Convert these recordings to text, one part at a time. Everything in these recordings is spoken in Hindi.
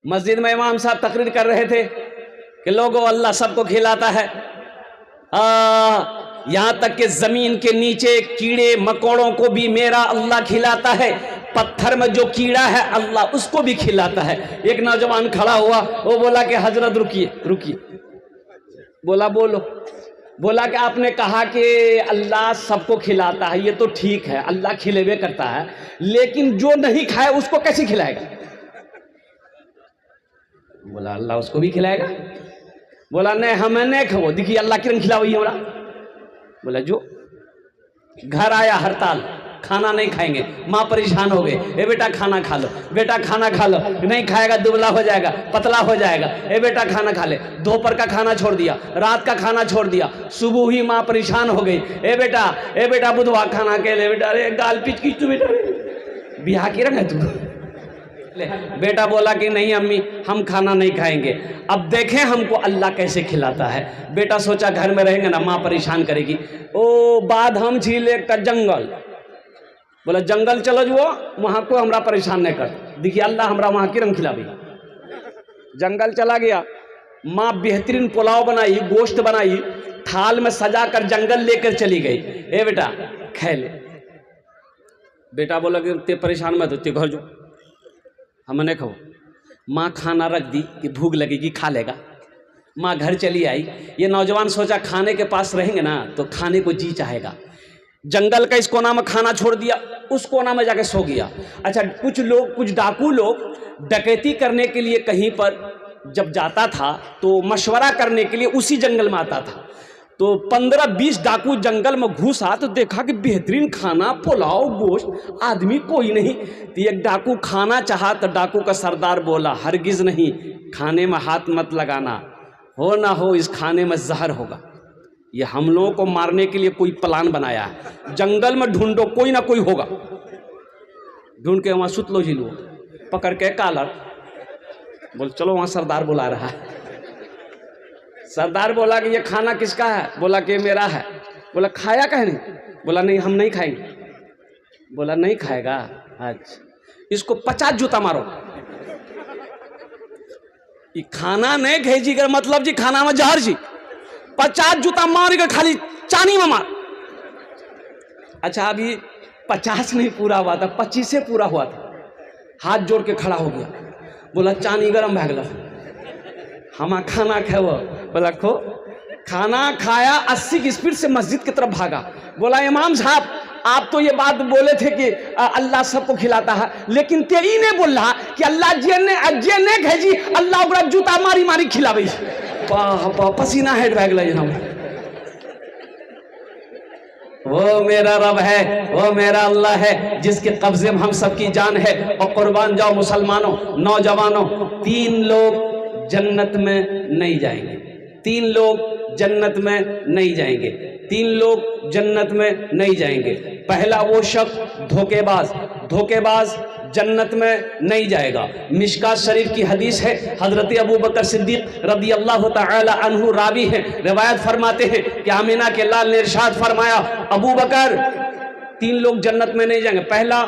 मस्जिद में इमाम साहब तकरीर कर रहे थे कि लोगों अल्लाह सबको खिलाता है, यहाँ तक कि जमीन के नीचे कीड़े मकोड़ों को भी मेरा अल्लाह खिलाता है, पत्थर में जो कीड़ा है अल्लाह उसको भी खिलाता है। एक नौजवान खड़ा हुआ, वो बोला कि हजरत रुकिए रुकिए। बोला बोलो। बोला कि आपने कहा कि अल्लाह सबको खिलाता है, ये तो ठीक है, अल्लाह खिलेवे करता है, लेकिन जो नहीं खाए उसको कैसे खिलाएगा? बोला अल्लाह उसको भी खिलाएगा। बोला नहीं हमें नहीं खाओ, देखिए अल्लाह किरण खिलाओ हमरा। बोला जो घर आया हड़ताल, खाना नहीं खाएंगे, माँ परेशान हो गए, ए बेटा खाना खा लो, बेटा खाना खा लो, नहीं खाएगा दुबला हो जाएगा, पतला हो जाएगा, ए बेटा खाना खा ले। दोपहर का खाना छोड़ दिया, रात का खाना छोड़ दिया, सुबह ही माँ परेशान हो गई, ए बेटा बुधवार खाना के ले बेटा, अरे गाल पिच की तू बेटा, बिहार की रंग है तू। बेटा बोला कि नहीं अम्मी हम खाना नहीं खाएंगे। अब देखें हमको अल्लाह कैसे खिलाता है। बेटा सोचा घर में रहेंगे ना माँ परेशान करेगी। ओ बाद हम झीले का जंगल, बोला जंगल चलो जो वहां को हमरा परेशान नहीं कर, देखिए अल्लाह हमरा वहां की रंग खिलावी। जंगल चला गया, माँ बेहतरीन पुलाव बनाई, गोश्त बनाई, थाल में सजा कर जंगल लेकर चली गई। ए बेटा खा ले। बेटा बोला कि ते परेशान मत हो, ते घर जो हम नहीं खाओ। माँ खाना रख दी कि भूख लगेगी खा लेगा। माँ घर चली आई। ये नौजवान सोचा खाने के पास रहेंगे ना तो खाने को जी चाहेगा। जंगल का इस कोना में खाना छोड़ दिया, उस कोना में जाके सो गया। अच्छा कुछ डाकू लोग डकैती करने के लिए कहीं पर जब जाता था तो मशवरा करने के लिए उसी जंगल में आता था। तो 15-20 डाकू जंगल में घुसा तो देखा कि बेहतरीन खाना, पुलाव, गोश्त, आदमी कोई नहीं। तो एक डाकू खाना चाहा तो डाकू का सरदार बोला हरगिज नहीं, खाने में हाथ मत लगाना, हो ना हो इस खाने में जहर होगा। ये हम लोगों को मारने के लिए कोई प्लान बनाया है, जंगल में ढूंढो कोई ना कोई होगा। ढूंढ के वहां सुत लो जी लो, पकड़ के कालर, बोल चलो वहां सरदार बुला रहा है। सरदार बोला कि ये खाना किसका है? बोला कि मेरा है। बोला खाया कहे नहीं? बोला नहीं हम नहीं खाएंगे। बोला नहीं खाएगा, अच्छा इसको 50 जूता मारो। ये खाना नहीं भेजी कर मतलब जी खाना में जहर जी, 50 जूता मार के खाली चानी में मार। अच्छा अभी 50 नहीं पूरा हुआ था, 25 से पूरा हुआ था। हाथ जोड़ के खड़ा हो गया, बोला चानी गरम भाग ला, हम खाना खाओ। बोला खो। खाना खाया, 80 की स्पीड से मस्जिद की तरफ भागा। बोला इमाम साहब आप तो ये बात बोले थे कि अल्लाह सबको खिलाता है, लेकिन तेरी ने बोला कि अल्लाह जे ने भेजी अल्लाह ओकरा जूता मारी मारी खिलावे। पसीना हेड भाग लगे हम। वो मेरा रब है, वो मेरा अल्लाह है जिसके कब्जे में हम सबकी जान है। और कुर्बान जाओ मुसलमानों, नौजवानों, 3 लोग जन्नत में नहीं जाएंगे, 3 लोग जन्नत में नहीं जाएंगे, 3 लोग जन्नत में नहीं जाएंगे। पहला वो शख्स धोखेबाज जन्नत में नहीं जाएगा। मिशकात शरीफ की हदीस है, हजरत अबू बकर सिद्दीक रदी अल्लाह तआला अन्हु रावी हैं, रिवायत फरमाते हैं कि आमिना के लाल ने इरशाद फरमाया अबू बकर 3 लोग जन्नत में नहीं जाएंगे। पहला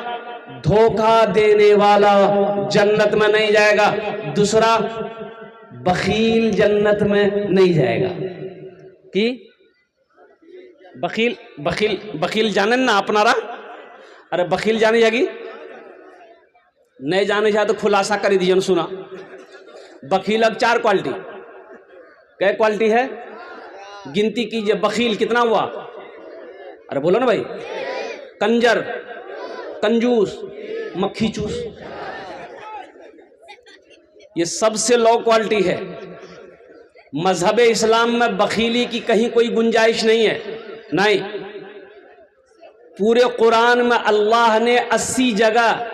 धोखा देने वाला जन्नत में नहीं जाएगा। दूसरा बखील जन्नत में नहीं जाएगा। कि बखील जाने ना अपनारा, अरे बखील जाने जाएगी नहीं जाने जाए तो खुलासा कर दीजिए। सुना बखील अब 4 क्वालिटी, क्या क्वालिटी है गिनती कीजिए। बखील कितना हुआ? अरे बोलो ना भाई। कंजर, कंजूस, मक्खी चूस, ये सबसे लो क्वालिटी है। मजहब इस्लाम में बखीली की कहीं कोई गुंजाइश नहीं है। नहीं, पूरे कुरान में अल्लाह ने 80 जगह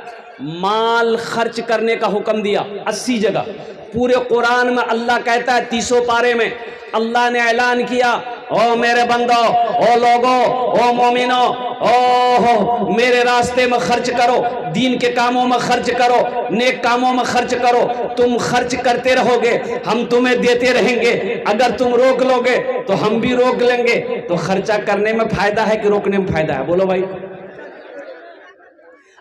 माल खर्च करने का हुक्म दिया। 80 जगह पूरे कुरान में अल्लाह कहता है। 30 पारे में अल्लाह ने ऐलान किया, ओ मेरे बंदो, ओ लोगो, ओ मोमिनो, ओ मेरे रास्ते में खर्च करो, दीन के कामों में खर्च करो, नेक कामों में खर्च करो। तुम खर्च करते रहोगे, हम तुम्हें देते रहेंगे। अगर तुम रोक लोगे तो हम भी रोक लेंगे। तो खर्चा करने में फायदा है कि रोकने में फायदा है? बोलो भाई।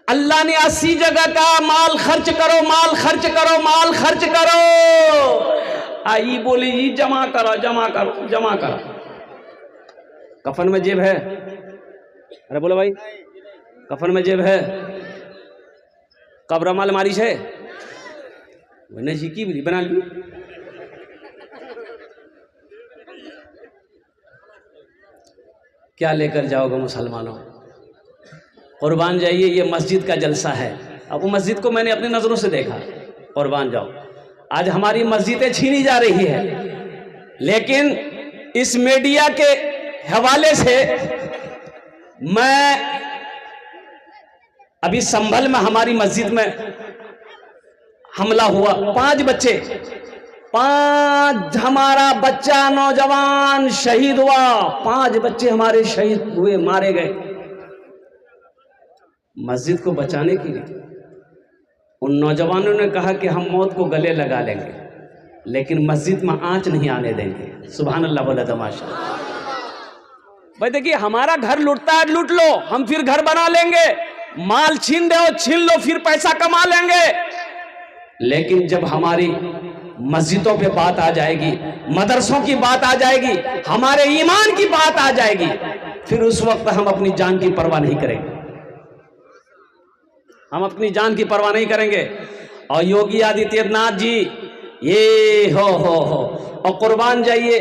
अल्लाह ने 80 जगह कहा माल खर्च करो, माल खर्च करो, माल खर्च करो। आई बोली जी जमा करो, जमा करो, जमा करो। कफन में जेब है? अरे बोलो भाई, कफन में जेब है? कब्र में अलमारी है? वही जी की भी बना ली। क्या लेकर जाओगे मुसलमानों? कुर्बान जाइए, ये मस्जिद का जलसा है। अब वो मस्जिद को मैंने अपनी नज़रों से देखा, कुर्बान जाओ। आज हमारी मस्जिदें छीनी जा रही है, लेकिन इस मीडिया के हवाले से मैं अभी संभल में हमारी मस्जिद में हमला हुआ, 5 बच्चे, 5 हमारा बच्चा नौजवान शहीद हुआ, 5 बच्चे हमारे शहीद हुए, मारे गए। मस्जिद को बचाने के लिए उन नौजवानों ने कहा कि हम मौत को गले लगा लेंगे, लेकिन मस्जिद में आंच नहीं आने देंगे। सुभान अल्लाह बोला तमाशा। भाई देखिए, हमारा घर लूटता है, लूट लो, हम फिर घर बना लेंगे। माल छीन रहे हो, छीन लो, फिर पैसा कमा लेंगे। लेकिन जब हमारी मस्जिदों पे बात आ जाएगी, मदरसों की बात आ जाएगी, हमारे ईमान की बात आ जाएगी, फिर उस वक्त हम अपनी जान की परवाह नहीं करेंगे। हम अपनी जान की परवाह नहीं करेंगे। और योगी आदित्यनाथ जी ये हो और कुर्बान जाइए।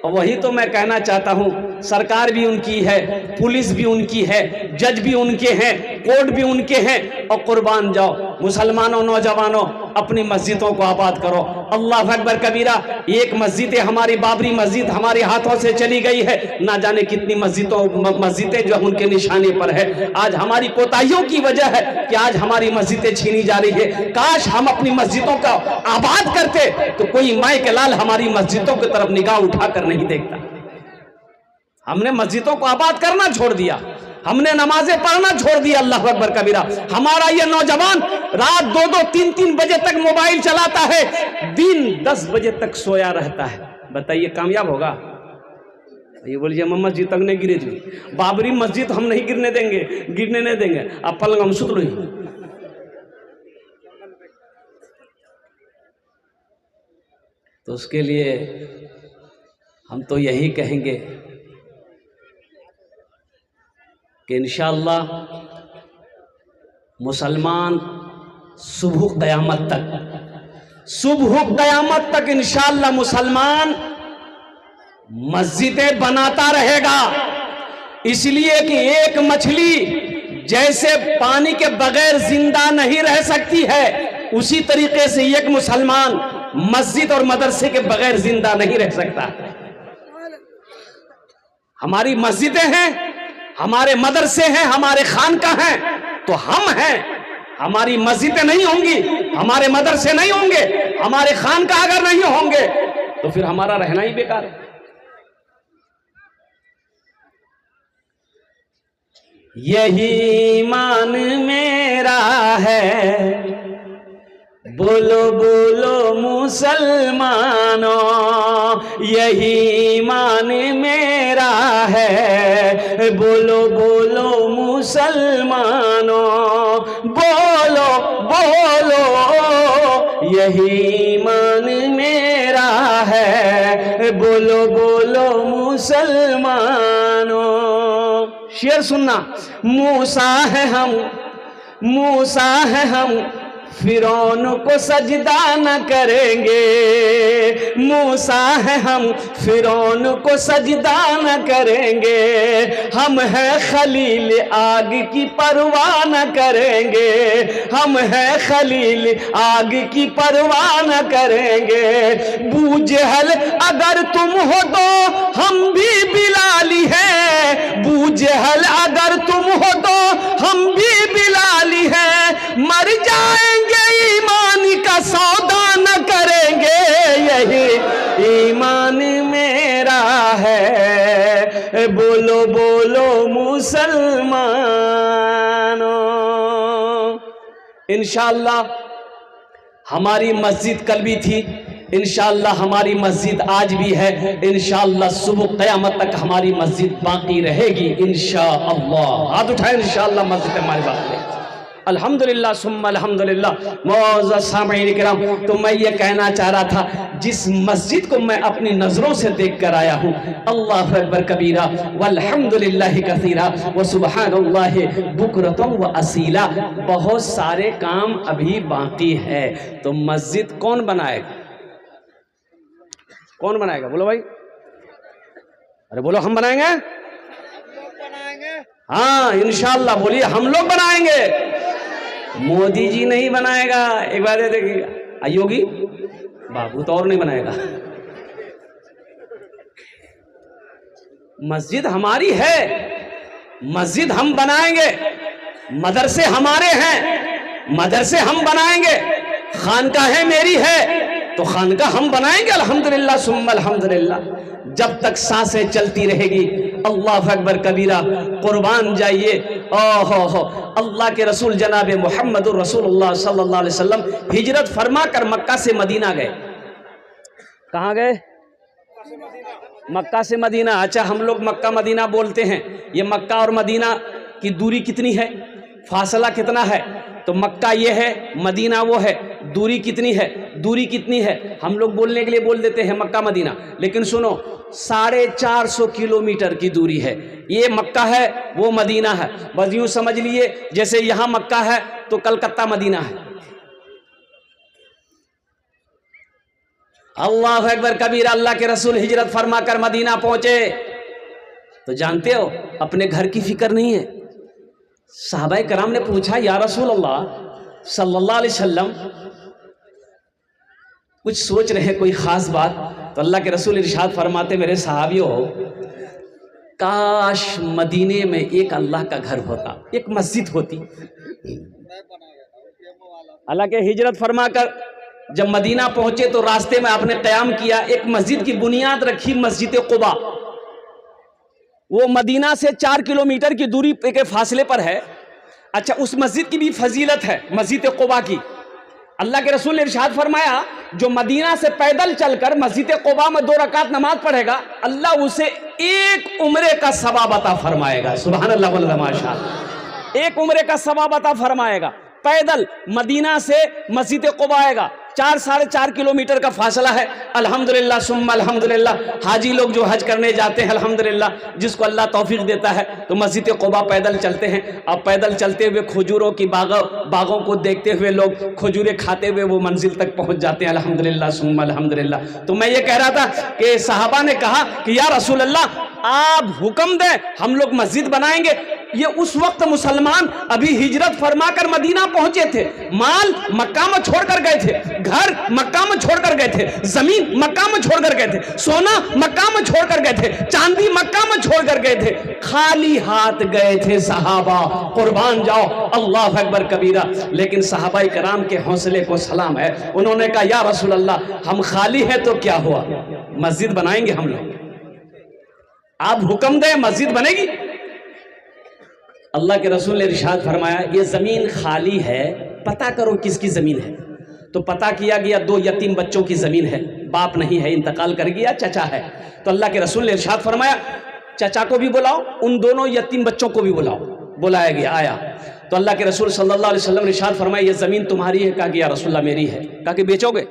और वही तो मैं कहना चाहता हूं, सरकार भी उनकी है, पुलिस भी उनकी है, जज भी उनके हैं, कोर्ट भी उनके हैं। और कुर्बान जाओ मुसलमानों, नौजवानों, अपनी मस्जिदों को आबाद करो। अल्लाह अकबर कबीरा। एक मस्जिद, हमारी बाबरी मस्जिद हमारे हाथों से चली गई है, ना जाने कितनी मस्जिदें जो उनके निशाने पर है। आज हमारी कोताहियों की वजह है कि आज हमारी मस्जिदें छीनी जा रही है। काश हम अपनी मस्जिदों का आबाद करते तो कोई माए के लाल हमारी मस्जिदों की तरफ निगाह उठाकर नहीं देखता। हमने मस्जिदों को आबाद करना छोड़ दिया, हमने नमाजें पढ़ना छोड़ दिया। अल्लाह अकबर कबीरा। हमारा ये नौजवान रात 2-2, 3-3 बजे तक मोबाइल चलाता है, दिन 10 बजे तक सोया रहता है। बताइए कामयाब होगा? ये बोलिए मस्जिद तक नहीं गिरे थी, बाबरी मस्जिद हम नहीं गिरने देंगे, गिरने नहीं देंगे। आप पलंग हम सुत लो। तो उसके लिए हम तो यही कहेंगे कि इंशाअल्लाह मुसलमान सुबह क़यामत तक इंशाअल्लाह मुसलमान मस्जिदें बनाता रहेगा। इसलिए कि एक मछली जैसे पानी के बगैर जिंदा नहीं रह सकती है, उसी तरीके से एक मुसलमान मस्जिद और मदरसे के बगैर जिंदा नहीं रह सकता। हमारी मस्जिदें हैं, हमारे मदरसे हैं, हमारे खानकाह हैं, तो हम हैं। हमारी मस्जिदें नहीं होंगी, हमारे मदरसे नहीं होंगे, हमारे खानकाह अगर नहीं होंगे तो फिर हमारा रहना ही बेकार है। यही ईमान मेरा है, बोलो बोलो मुसलमानों, यही ईमान मेरा है, बोलो बोलो मुसलमानों, बोलो बोलो यही ईमान मेरा है, बोलो बोलो मुसलमानों। शेर सुनना। मूसा है हम फिरौन को सजदा न करेंगे, मूसा है हम फिरौन को सजदा न करेंगे, हम हैं खलील आग की परवाह न करेंगे, हम हैं खलील आग की परवाह न करेंगे। बू जहल अगर तुम हो तो हम भी बिलाली हैं, बू जहल अगर तुम हो तो हम भी बिलाली हैं, मर जाएंगे ईमान का सौदा न करेंगे, यही ईमान मेरा है, बोलो बोलो मुसलमानों। इंशाअल्लाह हमारी मस्जिद कल भी थी, इंशाअल्लाह हमारी मस्जिद आज भी है, इंशाअल्लाह सुबह क़यामत तक हमारी मस्जिद बाकी रहेगी इंशाअल्लाह। हाथ उठाएं, इंशाअल्लाह मस्जिद हमारी बात है। अल्हम्दुलिल्लाह सुम्मा अल्हम्दुलिल्लाह। मौअज़्ज़ज़ सामईन किराम, तो मैं ये कहना चाह रहा था, जिस मस्जिद को मैं अपनी नज़रों से देख कर आया हूँ, अल्लाहु अकबर कबीरा वल्हम्दुलिल्लाहि कसीरा व सुब्हानल्लाहि बुकरतन व असीला, बहुत सारे काम अभी बाकी है। तो मस्जिद कौन बनाएगा? कौन बनाएगा? बोलो भाई, अरे बोलो, हम बनाएंगे? हाँ इंशाअल्लाह, बोलिए, हम लोग बनाएंगे। मोदी जी नहीं बनाएगा, एक बार ये देखिएगा। योगी बाबू तो और नहीं बनाएगा। मस्जिद हमारी है, मस्जिद हम बनाएंगे, मदरसे हमारे हैं, मदरसे हम बनाएंगे, खानकाहें मेरी है तो खानका हम बनाएंगे। अल्हम्दुलिल्लाह सुम्मा अल्हम्दुलिल्लाह, जब तक सांसें चलती रहेगी। अल्लाह अकबर कबीरा, कुर्बान जाइए। ओहो, अल्लाह के रसूल जनाब मोहम्मद रसूलुल्लाह सल्लल्लाहु अलैहि वसल्लम हिजरत फरमा कर मक्का से मदीना गए। कहाँ गए? मक्का से मदीना। अच्छा, हम लोग मक्का मदीना बोलते हैं, ये मक्का और मदीना की दूरी कितनी है, फासला कितना है? तो मक्का ये है, मदीना वो है, दूरी कितनी है? दूरी कितनी है? हम लोग बोलने के लिए बोल देते हैं मक्का मदीना, लेकिन सुनो, 450 किलोमीटर की दूरी है। ये मक्का है, वो मदीना है। बस यूं समझ लिए जैसे यहाँ मक्का है तो कलकत्ता मदीना है। अल्लाह अकबर कबीर, अल्लाह के रसूल हिजरत फरमा कर मदीना पहुंचे तो जानते हो, अपने घर की फिक्र नहीं है। सहाबाए कराम ने पूछा, या रसूल अल्लाह सल्लल्लाहु अलैहि वसल्लम, कुछ सोच रहे कोई खास बात? तो अल्लाह के रसूल इरशाद फरमाते, मेरे सहाबियों, काश मदीने में एक अल्लाह का घर होता, एक मस्जिद होती। अल्लाह के हिजरत फरमा कर जब मदीना पहुंचे तो रास्ते में आपने क़याम किया, एक मस्जिद की बुनियाद रखी, मस्जिद क़ुबा। वो मदीना से 4 किलोमीटर की दूरी के फासले पर है। अच्छा, उस मस्जिद की भी फजीलत है, मस्जिद क़ुबा की। अल्लाह के रसूल ने इरशाद फरमाया, जो मदीना से पैदल चलकर मस्जिद क़ुबा में 2 रकात नमाज पढ़ेगा, अल्लाह उसे 1 उम्रे का सवाब अता फरमाएगा। सुभान अल्लाह वल्ला माशाअल्लाह, 1 उम्रे का सवाब अता फरमाएगा। पैदल मदीना से मस्जिद क़ुबा आएगा, 4-4.5 किलोमीटर का फासला है। अल्हम्दुलिल्लाह सुम्मा अल्हम्दुलिल्लाह, हाजी लोग जो हज करने जाते हैं, अल्हम्दुलिल्लाह, जिसको अल्लाह तौफीक देता है, तो मस्जिद क़ुबा पैदल चलते हैं। अब पैदल चलते हुए खजूरों की बागों को देखते हुए लोग खजूरें खाते हुए वो मंजिल तक पहुंच जाते हैं। अल्हम्दुलिल्लाह सुम्मा अल्हम्दुलिल्लाह। तो मैं ये कह रहा था कि सहाबा ने कहा कि या रसूल अल्लाह, आप हुक्म दें, हम लोग मस्जिद बनाएंगे। ये उस वक्त मुसलमान अभी हिजरत फरमा कर मदीना पहुंचे थे, माल मक्का में छोड़कर गए थे, घर मक्का में छोड़कर गए थे, जमीन मक्का में छोड़कर गए थे, सोना मक्का में छोड़कर गए थे, चांदी मक्का में छोड़कर गए थे, खाली हाथ गए थे सहाबा। कुर्बान जाओ, अल्लाह अकबर कबीरा। लेकिन सहाबाए कराम के हौसले को सलाम है। उन्होंने कहा, या रसूल अल्लाह, हम खाली है तो क्या हुआ, मस्जिद बनाएंगे हम लोग, आप हुक्म दें, मस्जिद बनेगी। अल्लाह के रसूल ने इरशाद फरमाया, ये ज़मीन खाली है, पता करो किसकी ज़मीन है। तो पता किया गया, 2 यतीम बच्चों की ज़मीन है, बाप नहीं है, इंतकाल कर गया, चचा है। तो अल्लाह के रसूल ने इरशाद फरमाया, चचा को भी बुलाओ, उन दोनों यतीम बच्चों को भी बुलाओ। बुलाया गया, आया। तो अल्लाह के रसूल सल्लल्लाहु अलैहि वसल्लम ने इरशाद फरमाया, ये ज़मीन तुम्हारी है? कहा कि या रसूलल्लाह मेरी है। कहा कि बेचोगे?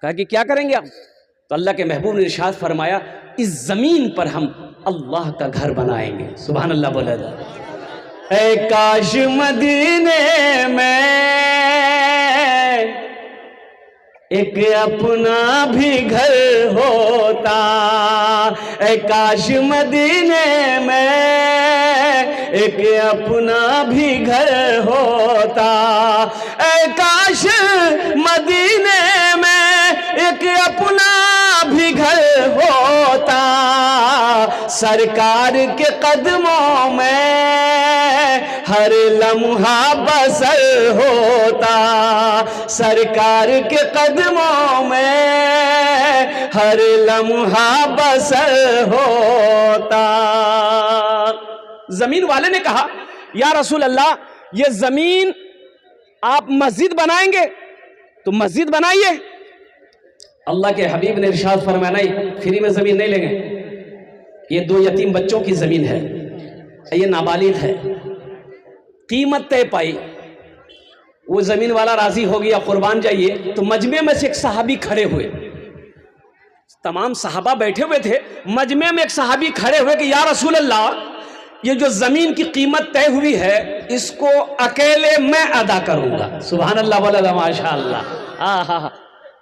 कहा कि क्या करेंगे आप? तो अल्लाह के महबूब ने इरशाद फरमाया, इस ज़मीन पर हम अल्लाह का घर बनाएंगे। सुभान अल्लाह बोला। ऐ काश मदीने में एक अपना भी घर होता, ऐ काश मदीने में एक अपना भी घर होता, ऐ काश मदीने में एक अपना भी घर होता, सरकार के कदमों में हर लम्हा बसर होता, सरकार के कदमों में हर लम्हा बसर होता। जमीन वाले ने कहा, या रसूल अल्लाह, ये जमीन आप मस्जिद बनाएंगे तो मस्जिद बनाइए। अल्लाह के हबीब ने इरशाद फरमाया, नहीं, फ्री में जमीन नहीं लेंगे, ये 2 यतीम बच्चों की जमीन है, ये नाबालिग है, कीमत तय पाई, वो ज़मीन वाला राज़ी हो गया, कुर्बान जाइए। तो मजमे में से एक सहाबी खड़े हुए, तमाम सहाबा बैठे हुए थे, मजमे में एक सहाबी खड़े हुए कि या रसूल अल्लाह, ये जो ज़मीन की कीमत तय हुई है इसको अकेले मैं अदा करूँगा। सुभान अल्लाह, बोला माशा अल्लाह। हाँ,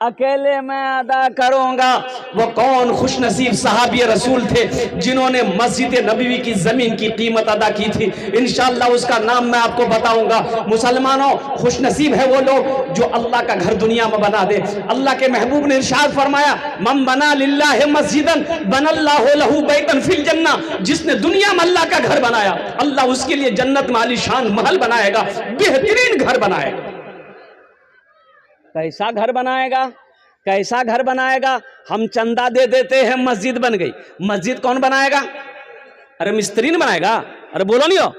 अकेले मैं अदा करूंगा। वो कौन खुशनसीब सहाबी रसूल थे जिन्होंने मस्जिद नबवी की जमीन की कीमत अदा की थी। इंशाअल्लाह उसका नाम मैं आपको बताऊंगा। मुसलमानों, खुशनसीब है वो लोग जो अल्लाह का घर दुनिया में बना दे। अल्लाह के महबूब ने इरशाद फरमाया, मन बना लिल्लाहि मस्जिदन बनल्लाहु लहू बैतन फिल जन्ना। जिसने दुनिया में अल्लाह का घर बनाया, अल्लाह उसके लिए जन्नत में आलीशान महल बनाएगा, बेहतरीन घर बनाएगा। कैसा घर बनाएगा, कैसा घर बनाएगा? हम चंदा दे देते हैं, मस्जिद बन गई। मस्जिद कौन बनाएगा? अरे मिस्त्री नहीं बनाएगा, अरे बोलो नहीं हो,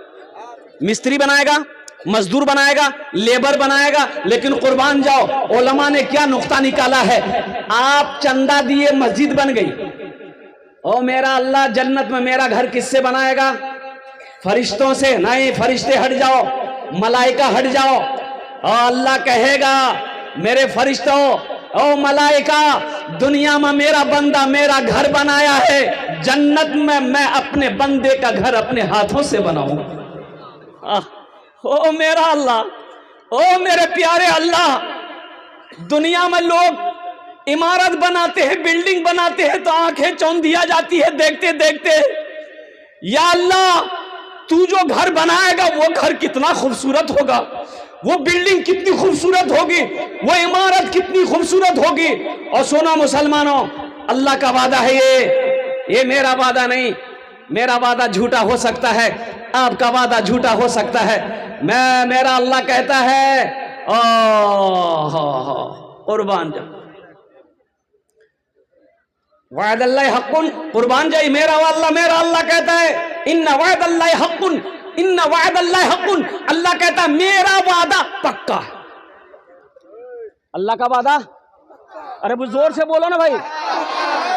मिस्त्री बनाएगा, मजदूर बनाएगा, लेबर बनाएगा। लेकिन कुर्बान जाओ, उलमा ने क्या नुक्ता निकाला है, आप चंदा दिए मस्जिद बन गई। ओ मेरा अल्लाह, जन्नत में मेरा घर किससे बनाएगा? फरिश्तों से नहीं, फरिश्ते हट जाओ, मलाइका हट जाओ। और अल्लाह कहेगा, मेरे फरिश्तों, ओ मलाइका, दुनिया में मेरा बंदा मेरा घर बनाया है, जन्नत में मैं अपने बंदे का घर अपने हाथों से बनाऊं। ओ मेरा अल्लाह, ओ मेरे प्यारे अल्लाह, दुनिया में लोग इमारत बनाते हैं, बिल्डिंग बनाते हैं तो आंखें चौंध दिया जाती है देखते देखते। या अल्लाह, तू जो घर बनाएगा वो घर कितना खूबसूरत होगा, वो बिल्डिंग कितनी खूबसूरत होगी, वो इमारत कितनी खूबसूरत होगी। और सुनो मुसलमानों, अल्लाह का वादा है ये मेरा वादा नहीं। मेरा वादा झूठा हो सकता है, आपका वादा झूठा हो सकता है। मेरा अल्लाह कहता है, कुर्बान जा, वादल्लाह हक़्क़ुन, कुर्बान जाई, मेरा अल्लाह कहता है, इन्ना वादल्लाह हक़्क़ुन, इन्ना वादल्लाह हक़्क़ुन। अल्लाह कहता है मेरा वादा पक्का है। अल्लाह का वादा, अरे वो जोर से बोलो ना भाई,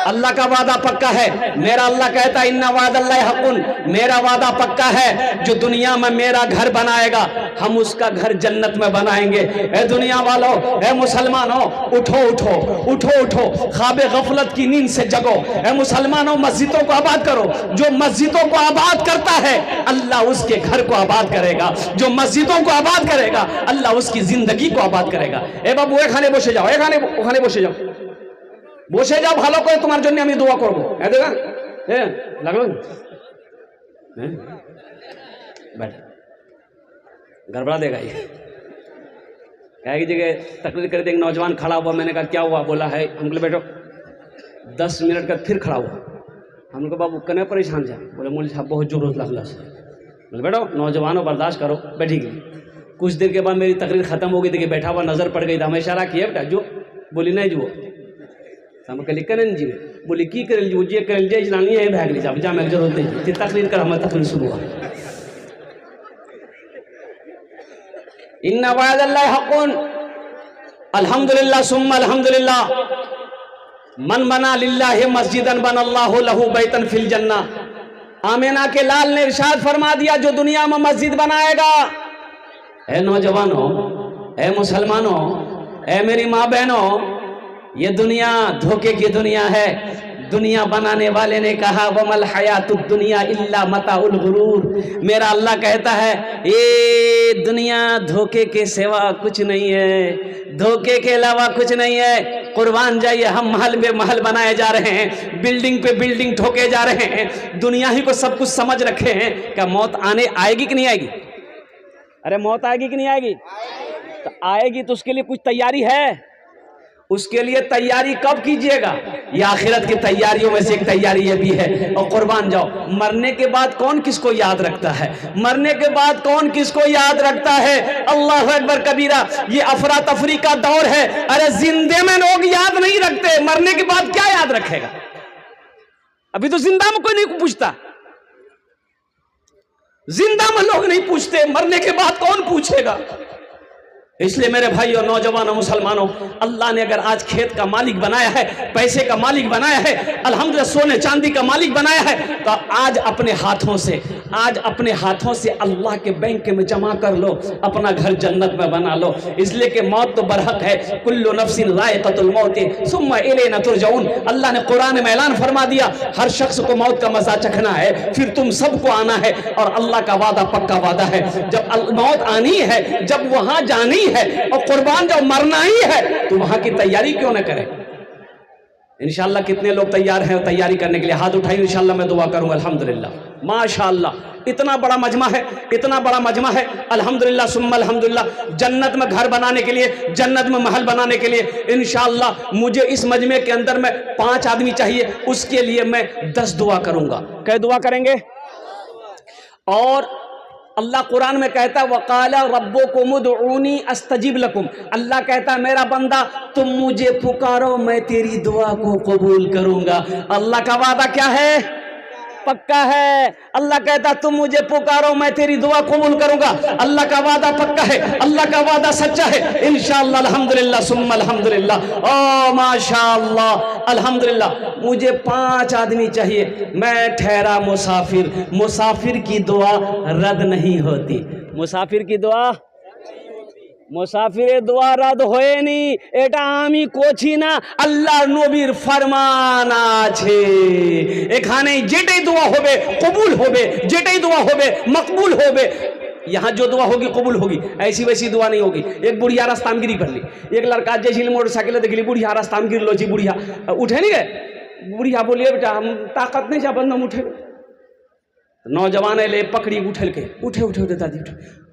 अल्लाह का वादा पक्का है। मेरा अल्लाह कहता है इन्ना वादल्लाह हक़्क़ुन, मेरा वादा पक्का है। जो दुनिया में मेरा घर बनाएगा, हम उसका घर जन्नत में बनाएंगे। ए दुनिया वालों, ए मुसलमानों, उठो उठो उठो उठो, ख्वाबे गफलत की नींद से जगो। ए मुसलमानों, मस्जिदों को आबाद करो। जो मस्जिदों को आबाद करता है, अल्लाह उसके घर को आबाद करेगा। जो मस्जिदों को आबाद करेगा, अल्लाह उसकी जिंदगी को आबाद करेगा। ए बाबू, एखाने बसे जाओ, ओखाने बसे जाओ, বসে যাও, ভালো করে তোমার জন্য আমি দোয়া করব। দেখা লাগলো बैठ, गड़बड़ा देगा ये। क्या की जगह तकरीर कर देंगे, नौजवान खड़ा हुआ, मैंने कहा क्या हुआ, बोला है, हम बोले बैठो। 10 मिनट का फिर खड़ा हुआ, हम लोग बाबू कने परेशान जा, बोले मौलवी साहब बहुत जोर लगला से। बोले बैठो, नौजवानों बर्दाश्त करो, बैठी गई। कुछ देर के बाद मेरी तकरीर खत्म हो गई, देखिए बैठा हुआ नजर पड़ गई, हमें इशारा किया, बेटा जो, बोली नहीं जो, हम कहली करें जी, बोली की कर लीजिए, जे कर लीजिए, जनानी है भाग लीजिए, अब जामे जरूरत नहीं, तकरीर कर, हमारी तकरीर शुरू हुआ। इन्ना वादल्लाह हक़्क़ुन, अल्हम्दुलिल्लाह सुम्मा अल्हम्दुलिल्लाह, मन बना लिल्लाहि मस्जिदन बनल्लाहु लहू बैतन फिल जन्ना। आमिना के लाल ने इरशाद फरमा दिया, जो दुनिया में मस्जिद बनाएगा। ए नौजवानों, ए मुसलमानों, ए मेरी माँ बहनों, ये दुनिया धोखे की दुनिया है। दुनिया बनाने वाले ने कहा, वमल हयातुद दुनिया इल्ला मताउल गुरूर। मेरा अल्लाह कहता है, ये दुनिया धोखे के सिवा कुछ नहीं है, धोखे के अलावा कुछ नहीं है। कुर्बान जाइए, हम महल में महल बनाए जा रहे हैं, बिल्डिंग पे बिल्डिंग ठोके जा रहे हैं, दुनिया ही को सब कुछ समझ रखे हैं। क्या मौत आएगी कि नहीं आएगी? अरे मौत आएगी कि नहीं आएगी? तो आएगी, तो उसके लिए कुछ तैयारी है। उसके लिए तैयारी कब कीजिएगा? ये आखिरत की तैयारियों में से एक तैयारी ये भी है। और कुर्बान जाओ, मरने के बाद कौन किसको याद रखता है? मरने के बाद कौन किसको याद रखता है? अल्लाह अकबर कबीरा। ये अफरा तफरी का दौर है। अरे जिंदे में लोग याद नहीं रखते, मरने के बाद क्या याद रखेगा? अभी तो जिंदा में कोई नहीं पूछता, जिंदा में लोग नहीं पूछते, मरने के बाद कौन पूछेगा? इसलिए मेरे भाई और नौजवानों मुसलमानों, अल्लाह ने अगर आज खेत का मालिक बनाया है, पैसे का मालिक बनाया है, अल्हम्दुलिल्लाह सोने चांदी का मालिक बनाया है, तो आज अपने हाथों से अल्लाह के बैंक में जमा कर लो, अपना घर जन्नत में बना लो। इसलिए कि मौत तो बरहक है, कुल्लु नफ्सिन ज़ाइक़तुल मौत सुम्मा इलैना तुरजऊन। अल्लाह ने कुरान में ऐलान फरमा दिया, हर शख्स को मौत का मजा चखना है, फिर तुम सबको आना है। और अल्लाह का वादा पक्का वादा है, जब मौत आनी है, जब वहां जानी है और कुर्बान जब मरना ही है, तो वहां की तैयारी क्यों न करें। इंशाअल्लाह कितने लोग तैयार हैं तैयारी करने के लिए? हाथ उठाइए, इंशाअल्लाह मैं दुआ करूंगा। अल्हम्दुलिल्लाह, माशाअल्लाह, इतना बड़ा मजमा है, अल्हम्दुलिल्लाह सुम्मा अल्हम्दुलिल्लाह। जन्नत में घर बनाने के लिए, जन्नत में महल बनाने के लिए इंशाअल्लाह मुझे इस मजमे के अंदर में 5 आदमी चाहिए, उसके लिए मैं 10 दुआ करूंगा। क्या दुआ करेंगे? और अल्लाह कुरान में कहता है वक़ाला रब्बुकुम उदऊनी अस्तजिब लकुम। अल्लाह कहता है मेरा बंदा तुम मुझे पुकारो, मैं तेरी दुआ को कबूल करूंगा। अल्लाह का वादा क्या है? पक्का है। अल्लाह कहता तुम मुझे पुकारो, मैं तेरी दुआ कबूल करूंगा। अल्लाह का वादा पक्का है, अल्लाह का वादा सच्चा है। इंशाअल्लाह अल्हम्दुलिल्लाह सुम्मा अल्हम्दुलिल्लाह, ओ माशाअल्लाह अल्हम्दुलिल्लाह। मुझे 5 आदमी चाहिए, मैं ठहरा मुसाफिर। मुसाफिर की दुआ रद्द नहीं होती। मुसाफिर की दुआ रद्द होए नी, এটা আমি কোছি না, আল্লাহর নবীর ফরমান আছে। এখানে যেটাই দোয়া হবে কবুল হবে, যেটাই দোয়া হবে মকবুল হবে। यहाँ जो दुआ होगी कबूल होगी, ऐसी वैसी दुआ नहीं होगी। एक बुढ़िया रास्ता में गिरी कर ली, एक लड़का जैसी मोटरसाइकिल देख ली, बुढ़िया रास्ता में गिर लो जी, बुढ़िया उठे नहीं गए। बुढ़िया बोलिए बेटा हम ताकत नहीं जा बंद हम उठे। नौजवान ले पकड़ी उठल के, उठे दादी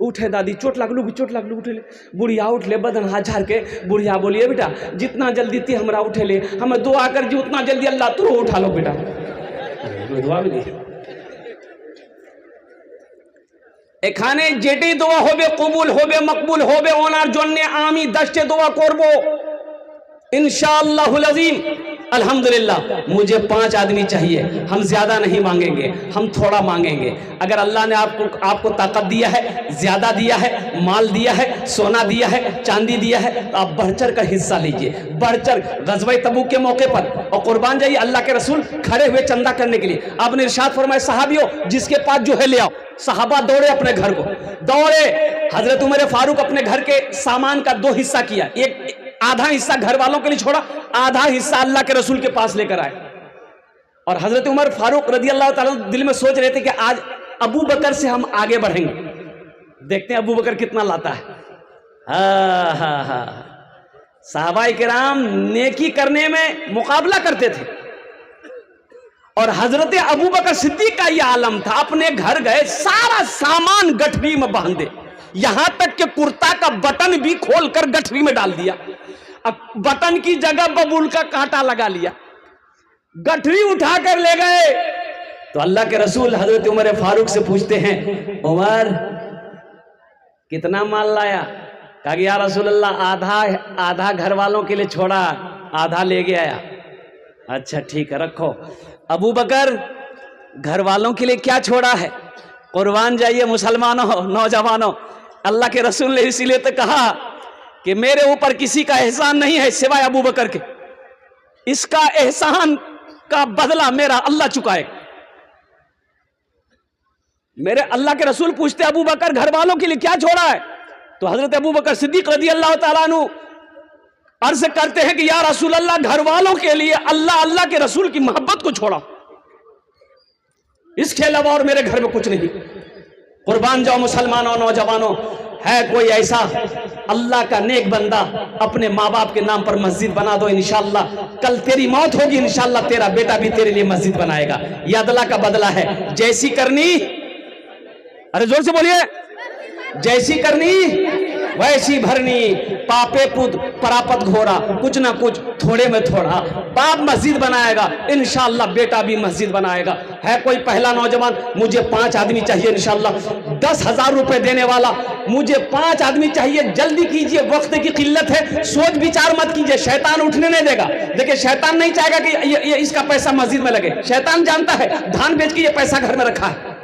उठे दादी, चोट लागलू उठे ले। बुढ़िया उठ ले, बदन हाथ झाड़ के। बुढ़िया बोलिए बेटा जितना जल्दी ती हमरा उठे ले, हमें दुआ कर जी उतना जल्दी अल्लाह तू उठा लो बेटा। दुआ भी नहीं। এখানে যেটাই দোয়া হবে কবুল হবে মকবুল হবে, ওনার জন্য আমি 10টি দোয়া করব इंशाअल्लाहुल अज़ीम। अल्हम्दुलिल्लाह मुझे 5 आदमी चाहिए, हम ज़्यादा नहीं मांगेंगे, हम थोड़ा मांगेंगे। अगर अल्लाह ने आपको ताकत दिया है, ज़्यादा दिया है, माल दिया है, सोना दिया है, चांदी दिया है, तो आप बढ़-चढ़ कर हिस्सा लीजिए। बढ़-चढ़ ग़ज़वा तबूक के मौके पर और कुर्बान जाइए। अल्लाह के रसूल खड़े हुए चंदा करने के लिए, आपने इरशाद फरमाया सहाबियों जिसके पास जो है ले आओ। सहाबा दौड़े अपने घर को, दौड़े। हज़रत उमर फारूक अपने घर के सामान का 2 हिस्सा किया, एक आधा हिस्सा घर वालों के लिए छोड़ा, आधा हिस्सा अल्लाह के रसूल के पास लेकर आए। और हजरत उमर फारूक रज़ी अल्लाह ताला दिल में सोच रहे थे कि आज अबू बकर से हम आगे बढ़ेंगे, देखते हैं अबू बकर कितना लाता है। हा सहाबाए किराम नेकी करने में मुकाबला करते थे, और हजरत अबू बकर सिद्दीक का यह आलम था, अपने घर गए सारा सामान गठरी में बांध दे, यहां तक कि कुर्ता का बटन भी खोलकर गठरी में डाल दिया। अब बटन की जगह बबूल का कांटा लगा लिया, गठरी उठाकर ले गए। तो अल्लाह के रसूल हजरत उमर फारूक से पूछते हैं उमर कितना माल लाया? कहा कि या रसूल अल्लाह आधा घर वालों के लिए छोड़ा, आधा ले गया आया। अच्छा ठीक है रखो। अबू बकर घर वालों के लिए क्या छोड़ा है? कुर्बान जाइए मुसलमानों नौजवानों, अल्लाह के रसूल ने इसीलिए तो कहा कि मेरे ऊपर किसी का एहसान नहीं है सिवाय अबू बकर के, इसका एहसान का बदला मेरा अल्लाह चुकाएगा। मेरे अल्लाह के रसूल पूछते अबू बकर घर वालों के लिए क्या छोड़ा है? तो हजरत अबू बकर सिद्दीक रज़ी अल्लाह ताला अन्हु अर्ज करते हैं कि या रसूल अल्लाह घर वालों के लिए अल्लाह के रसूल की मोहब्बत को छोड़ा, इसके अलावा और मेरे घर में कुछ नहीं। कुर्बान जाओ मुसलमानों नौजवानों, है कोई ऐसा अल्लाह का नेक बंदा अपने माँ बाप के नाम पर मस्जिद बना दो, इंशाअल्लाह कल तेरी मौत होगी, इंशाअल्लाह तेरा बेटा भी तेरे लिए मस्जिद बनाएगा। यह अल्लाह का बदला है, जैसी करनी, अरे जोर से बोलिए, जैसी करनी वैसी भरनी। पापे पुत परापत घोरा, कुछ ना कुछ थोड़े में थोड़ा। बाप मस्जिद बनाएगा, इंशाअल्लाह बेटा भी मस्जिद बनाएगा। है कोई पहला नौजवान? मुझे 5 आदमी चाहिए इंशाअल्लाह, 10,000 रुपए देने वाला, मुझे 5 आदमी चाहिए। जल्दी कीजिए, वक्त की किल्लत है, सोच विचार मत कीजिए, शैतान उठने नहीं देगा। देखिए शैतान नहीं चाहेगा कि ये इसका पैसा मस्जिद में लगे। शैतान जानता है धान बेच के ये पैसा घर में रखा है,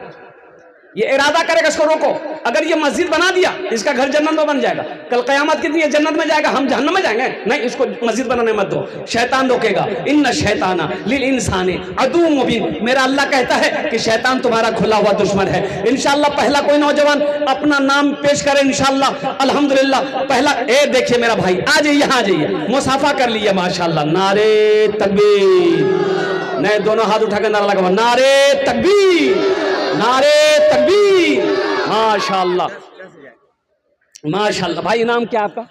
ये इरादा करेगा इसको रोको। अगर ये मस्जिद बना दिया इसका घर जन्नत में बन जाएगा, कल क़यामत के दिन ये जन्नत में जाएगा, हम जहन्नम में जाएंगे। नहीं, इसको मस्जिद बनाने मत दो, शैतान रोकेगा। इन्ना शैताना लिल इंसानी अदू मुबीन, मेरा अल्लाह कहता है कि शैतान तुम्हारा खुला हुआ दुश्मन है। इंशाअल्लाह पहला कोई नौजवान अपना नाम पेश करे इंशाअल्लाह। अल्हम्दुलिल्लाह पहला, ए देखिए मेरा भाई, आ जाइए, यहाँ आ जाइए, मुसाफा कर लिए माशाअल्लाह। नारे तकबीर, नहीं दोनों हाथ उठा के नारा लगा, नारे तकबीर, नारे तकबीर, माशाअल्लाह माशाअल्लाह। भाई नाम क्या आपका?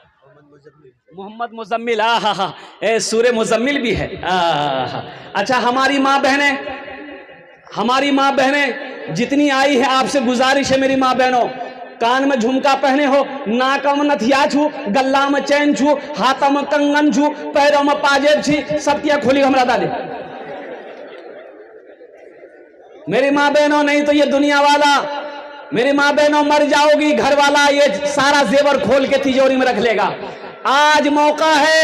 मोहम्मद मुजम्मिल। हा, ए सूरे मुजम्मिल भी है। अच्छा, हमारी माँ बहनें जितनी आई है, आपसे गुजारिश है मेरी माँ बहनों, कान में झुमका पहने हो, नाक में नथिया छू, गल्ला में चैन छू, हाथ में कंगन छू, पैरों में पाजेब छी, सब किया खोली हमरा दादी। मेरी माँ बहनों, नहीं तो ये दुनिया वाला, मेरी माँ बहनों मर जाओगी, घर वाला ये सारा जेवर खोल के तिजोरी में रख लेगा। आज मौका है,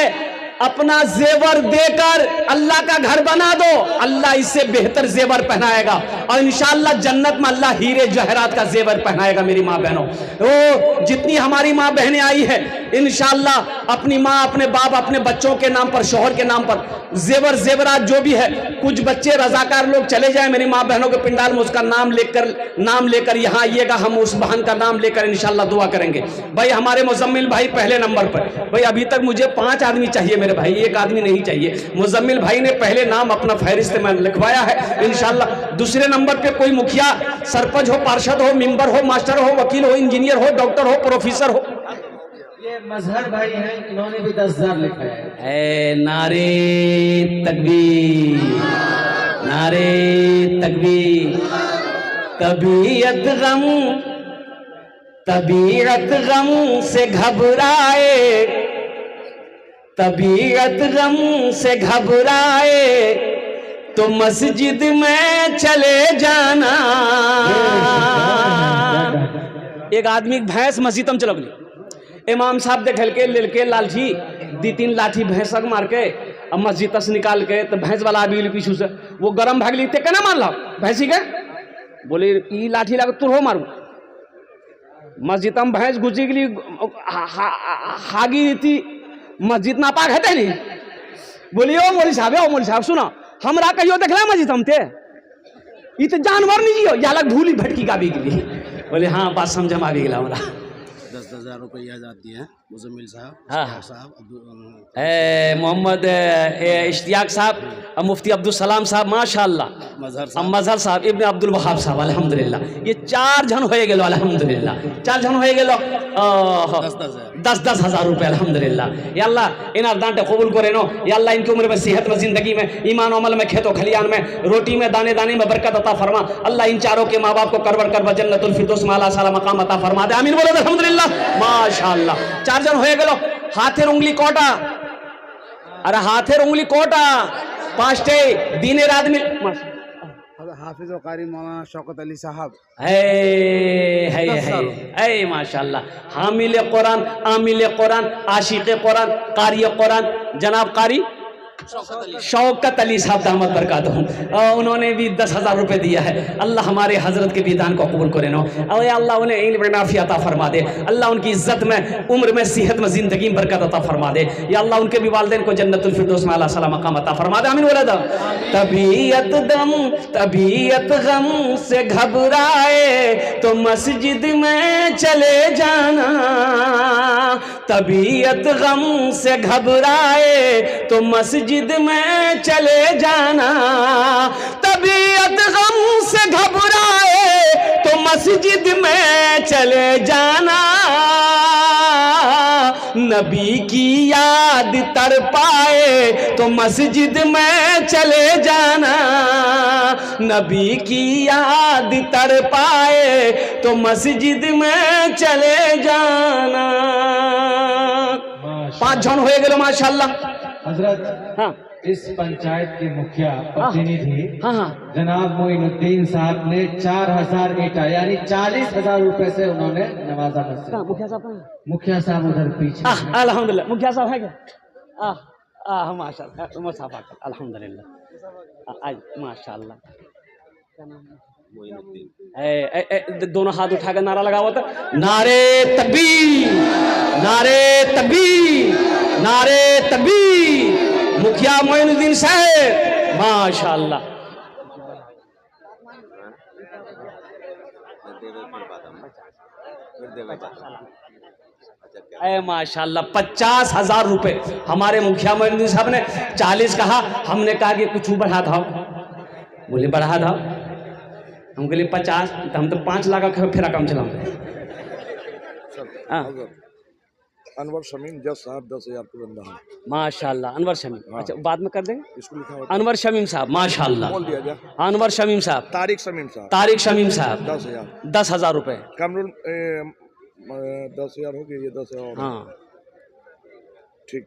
अपना जेवर देकर अल्लाह का घर बना दो, अल्लाह इससे बेहतर जेवर पहनाएगा और इंशाअल्लाह जन्नत में अल्लाह हीरे जहरात का जेवर पहनाएगा। मेरी माँ बहनों, तो जितनी हमारी माँ बहनें आई है, इंशाअल्लाह अपनी माँ, अपने बाप, अपने बच्चों के नाम पर, शोहर के नाम पर जेवर जेवरात जो भी है, कुछ बच्चे रजाकार लोग चले जाए मेरी माँ बहनों के पिंडाल में, उसका नाम लेकर यहाँ आइएगा, हम उस बहन का नाम लेकर इंशाअल्लाह दुआ करेंगे। भाई हमारे मुजम्मिल भाई पहले नंबर पर, भाई अभी तक मुझे 5 आदमी चाहिए मेरे भाई, एक आदमी नहीं चाहिए। मुजम्मिल भाई ने पहले नाम अपना फहरिस्त में लिखवाया है इंशाअल्लाह। दूसरे नंबर पे कोई मुखिया, सरपंच हो, पार्षद हो, मेंबर हो, मास्टर हो, वकील हो, इंजीनियर हो, डॉक्टर हो, प्रोफेसर हो। ये मजहर भाई हैं, इन्होंने भी 10,000 लिखा है। नारे तकबीर, नारे तकबीर। तबीयत गम से घबराए, तबीयत गम से घबराए तो मस्जिद में चले जाना। एक आदमी भैंस मस्जिद में चलो गई, इमाम साहब देख के ललके लाठी दी 3 लाठी भैंसक मार के अब मस्जिद से निकाल के, तो भैंस वाला आदमी पीछू से वो गरम भाग ली, केना मार ला भैंसी के, बोले ई लाठी लगा तू हो मारू। मस्जिद में भैंस घुसी गई, हागी थी मस्जिद ना पाक है नहीं। बोलिए ओ मौली साहब सुना, हमरा कहियो देखला मस्जिद हम थे, ये तो जानवर नहीं जियो, या लग धूली भटकी का भी गई। बोले हाँ बात समझ में आ गई हमरा। 10,000 रुपया जाती है मुजम्मिल साहब, हाँ साहब, मोहम्मद इश्तियाक साहब, मुफ्ती अब्दुल सलाम साहब माशाअल्लाह, मजहर साहब, इब्न अब्दुल वहाब साहब, अल्हम्दुलिल्लाह। ये 4 जन हो गेलो अल्हम्दुलिल्लाह, 4 जन हो गेलो। 10,000 हजार रुपये अल्हम्दुलिल्लाह। या अल्लाह इन दांटे कबूल करे नो, या अल्लाह इनकी उम्र में, सेहत में, जिंदगी में, ईमान अमल में, खेतों खलियान में, रोटी में, दाने दाने में बरकत अता फरमा। अल्लाह इन चारों के माँ बाप को करवर कर जन्नतुल फिरदौस में आला साला मकाम अता फरमा दे, आमीन बोलो अल्हम्दुलिल्लाह माशाअल्लाह। 4 जन हो गेलो। हाथेर उंगली कोटा, अरे हाथेर उंगली कोटा 5 दिनेर आदमी हाफिज कारी मौलाना शौकत अली साहब है माशाअल्लाह। हामिल कुरान, आमिल कुरान, आशिक कुरान, कारी कुरान जनाब कारी शौकत अली साहब दामद बरकातहू, उन्होंने भी 10,000 रुपये दिया है। अल्लाह हमारे हजरत के विधान को कबूल करे नो, और अल्लाह उन्हें इल्म नाफी अता फरमा दे। अल्लाह उनकी इज्जत में, उम्र में, सेहत में, जिंदगी में बरकत अता फरमा दे। या अल्लाह उनके भी वालिदैन को जन्नतुल फिरदौस में आला साला मकाम अता फरमा दे, आमीन बोला था। तबीयत गम से घबराए तो मस्जिद में चले जाना, तबीयत गम से घबराए तो मस्जिद में चले जाना, तबीयत गम से घबराए तो मस्जिद में चले जाना, नबी की याद तड़पाए तो मस्जिद में चले जाना, नबी की याद तड़पाए तो मस्जिद में चले जाना। 5 जन हो गए माशाअल्लाह। हजरत हाँ, इस पंचायत के मुखिया प्रतिनिधि हाँ जनाब मोइनुद्दीन साहब ने 4,000 ईटा यानी 40,000 रुपए से उन्होंने नवाजा मस्जिद। मुखिया साहब उधर पीछे। अल्हम्दुलिल्लाह मुखिया साहब है क्या? माशाअल्लाह मुसाफा अल्हम्दुलिल्लाह, माशाअल्लाह। क्या नाम है? दोनों हाथ उठाकर नारा लगा हुआ था, नारे तकबीर, नारे तकबीर, नारे तकबीर, मुखिया मोइनुद्दीन साहब, माशाअल्लाह। माशाअल्लाह 50,000 रुपए हमारे मुखिया मोइनुद्दीन साहब ने। 40 कहा, हमने कहा कि कुछ बढ़ा था, बोले बढ़ा था, हम बोले 50, तो हम तो 5 लाख का फिर काम चलाऊंगे। अनवर शमीम जज साहब 10,000 की बंदा है। माशाअल्लाह अनवर शमीम, अच्छा बाद में कर देंगे, इसको लिखा हुआ अनवर शमीम साहब माशाअल्लाह, बोल दिया जा। अनवर शमीम साहब, तारिक शमीम साहब, तारिक शमीम साहब 10,000, 10,000 रुपए। कमरुल 10,000 हो गया, ये 10,000 हाँ ठीक।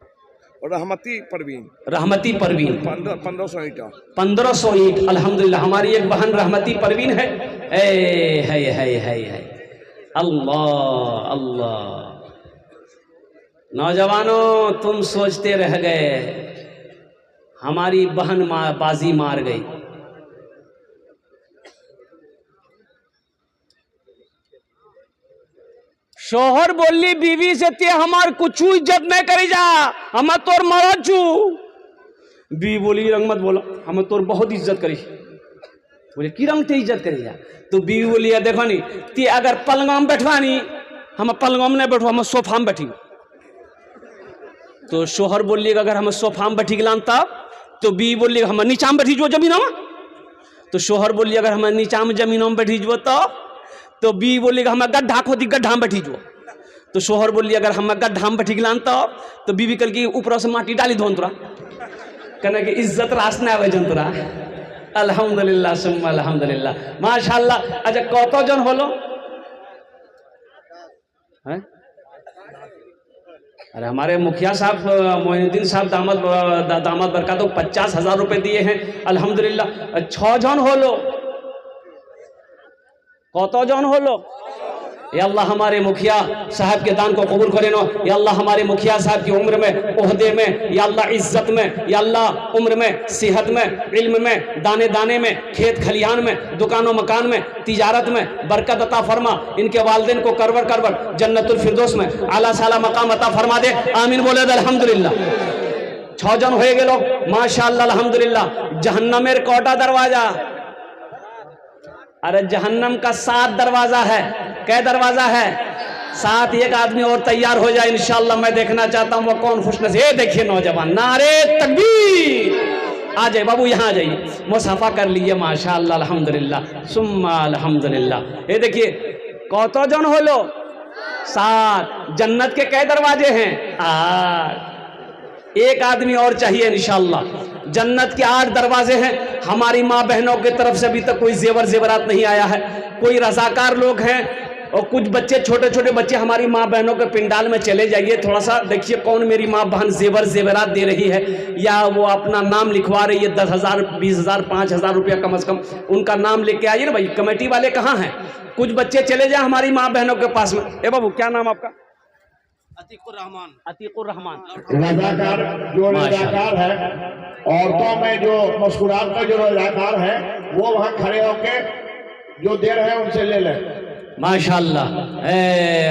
और रहमती परवीन, रहमती परवीन 1500 ईटा, 1500 ईंट। अल्हम्दुलिल्लाह हमारी एक बहन रहमती परवीन है। है अल्लाह अल्लाह। नौजवानों तुम सोचते रह गए, हमारी बहन बाजी मार गई। शोहर बोली बीवी से ते हमार कुछ इज्जत नहीं करी जा, हम तोर मरद छू। बीवी बोली रंग मत बोलो, हम तोर बहुत इज्जत करी। बोले की रंग ते इज्जत करी जा? तो बीवी बोली देखो नी, ते अगर पलंगा में बैठवानी, हम पलंगा में नहीं बैठो, हम सोफा में बैठी। तो शोहर बोलिए अगर हम सोफा में बैठी गलान तब, तो बीवी बोलिए हम नीचा में बैठी जो जमीनों में। तो शोहर बोलिए अगर हम नीचा में जमीनों में बैठी जो तो बीवी बोलिएगा हम गड्ढा खोदी गड्ढा में बैठी जो। तो शोहर बोलिए अगर हम गड्ढा में बैठी गलान तो बीवी कल की ऊपर से माटी डाली धोन तोरा, कहना कि इज्जत रास ना आवे जन तोरा। अल्हम्दुलिल्लाह सुम्मा अल्हम्दुलिल्लाह माशाअल्लाह। अच्छा कतो जन होलो हैं? अरे हमारे मुखिया साहब मोइनुद्दीन साहब दामद बरकत तो 50,000 रुपए दिए हैं अल्हम्दुलिल्लाह। 6 जन होलो, कतो जन होलो? या अल्लाह हमारे मुखिया साहब के दान को कबूल करे नो। या अल्लाह हमारे मुखिया साहब की उम्र में, ओहदे में, या अल्लाह इज्जत में, या अल्लाह उम्र में, सेहत में, इल्म में, दाने दाने में, खेत खलियान में, दुकानों मकान में, तिजारत में बरकत अता फरमा। इनके वालिदैन को करवर करवर जन्नतुल फिरदौस में आला साला मकाम अता फरमा दे, आमीन बोले अल्हम्दुलिल्लाह। 6 जन हो गेलो माशाअल्लाह अल्हम्दुलिल्लाह। जहन्नमेर कोटा दरवाजा, अरे जहन्नम का 7 दरवाजा है। क्या दरवाजा है? 7। एक आदमी और तैयार हो जाए इंशाअल्लाह, मैं देखना चाहता हूं वो कौन खुशनसीब। ये देखिए नौजवान, नारे तकबीर। आ जाए बाबू, यहाँ आ जाइए, मुसाफा कर लीजिए माशाअल्लाह अल्हम्दुलिल्लाह सुम्मा अल्हम्दुलिल्लाह। ये देखिए कतो जन हो लो? 7। जन्नत के कई दरवाजे हैं? 8। एक आदमी और चाहिए इंशाअल्लाह। जन्नत के 8 दरवाजे हैं। हमारी माँ बहनों की तरफ से अभी तक कोई जेवर जेवरात नहीं आया है। कोई रजाकार लोग हैं और कुछ बच्चे, छोटे छोटे बच्चे हमारी माँ बहनों के पिंडाल में चले जाइए, थोड़ा सा देखिए कौन मेरी माँ बहन जेवर जेवरात दे रही है, या वो अपना नाम लिखवा रही है। 10,000, 20,000, 5,000 रुपया कम से कम उनका नाम लेके आइए ना भाई। कमेटी वाले कहाँ हैं? कुछ बच्चे चले जाए हमारी माँ बहनों के पास में। ए बाबू क्या नाम आपका? अतीकुर रहमान। अतीकुर रहमान। रजाकार जो रजाकार है, औरतों में जो मुस्कुरात में जो रजाकार है, वो वहाँ खड़े होके जो दे रहे हैं उनसे ले लें। माशाअल्लाह।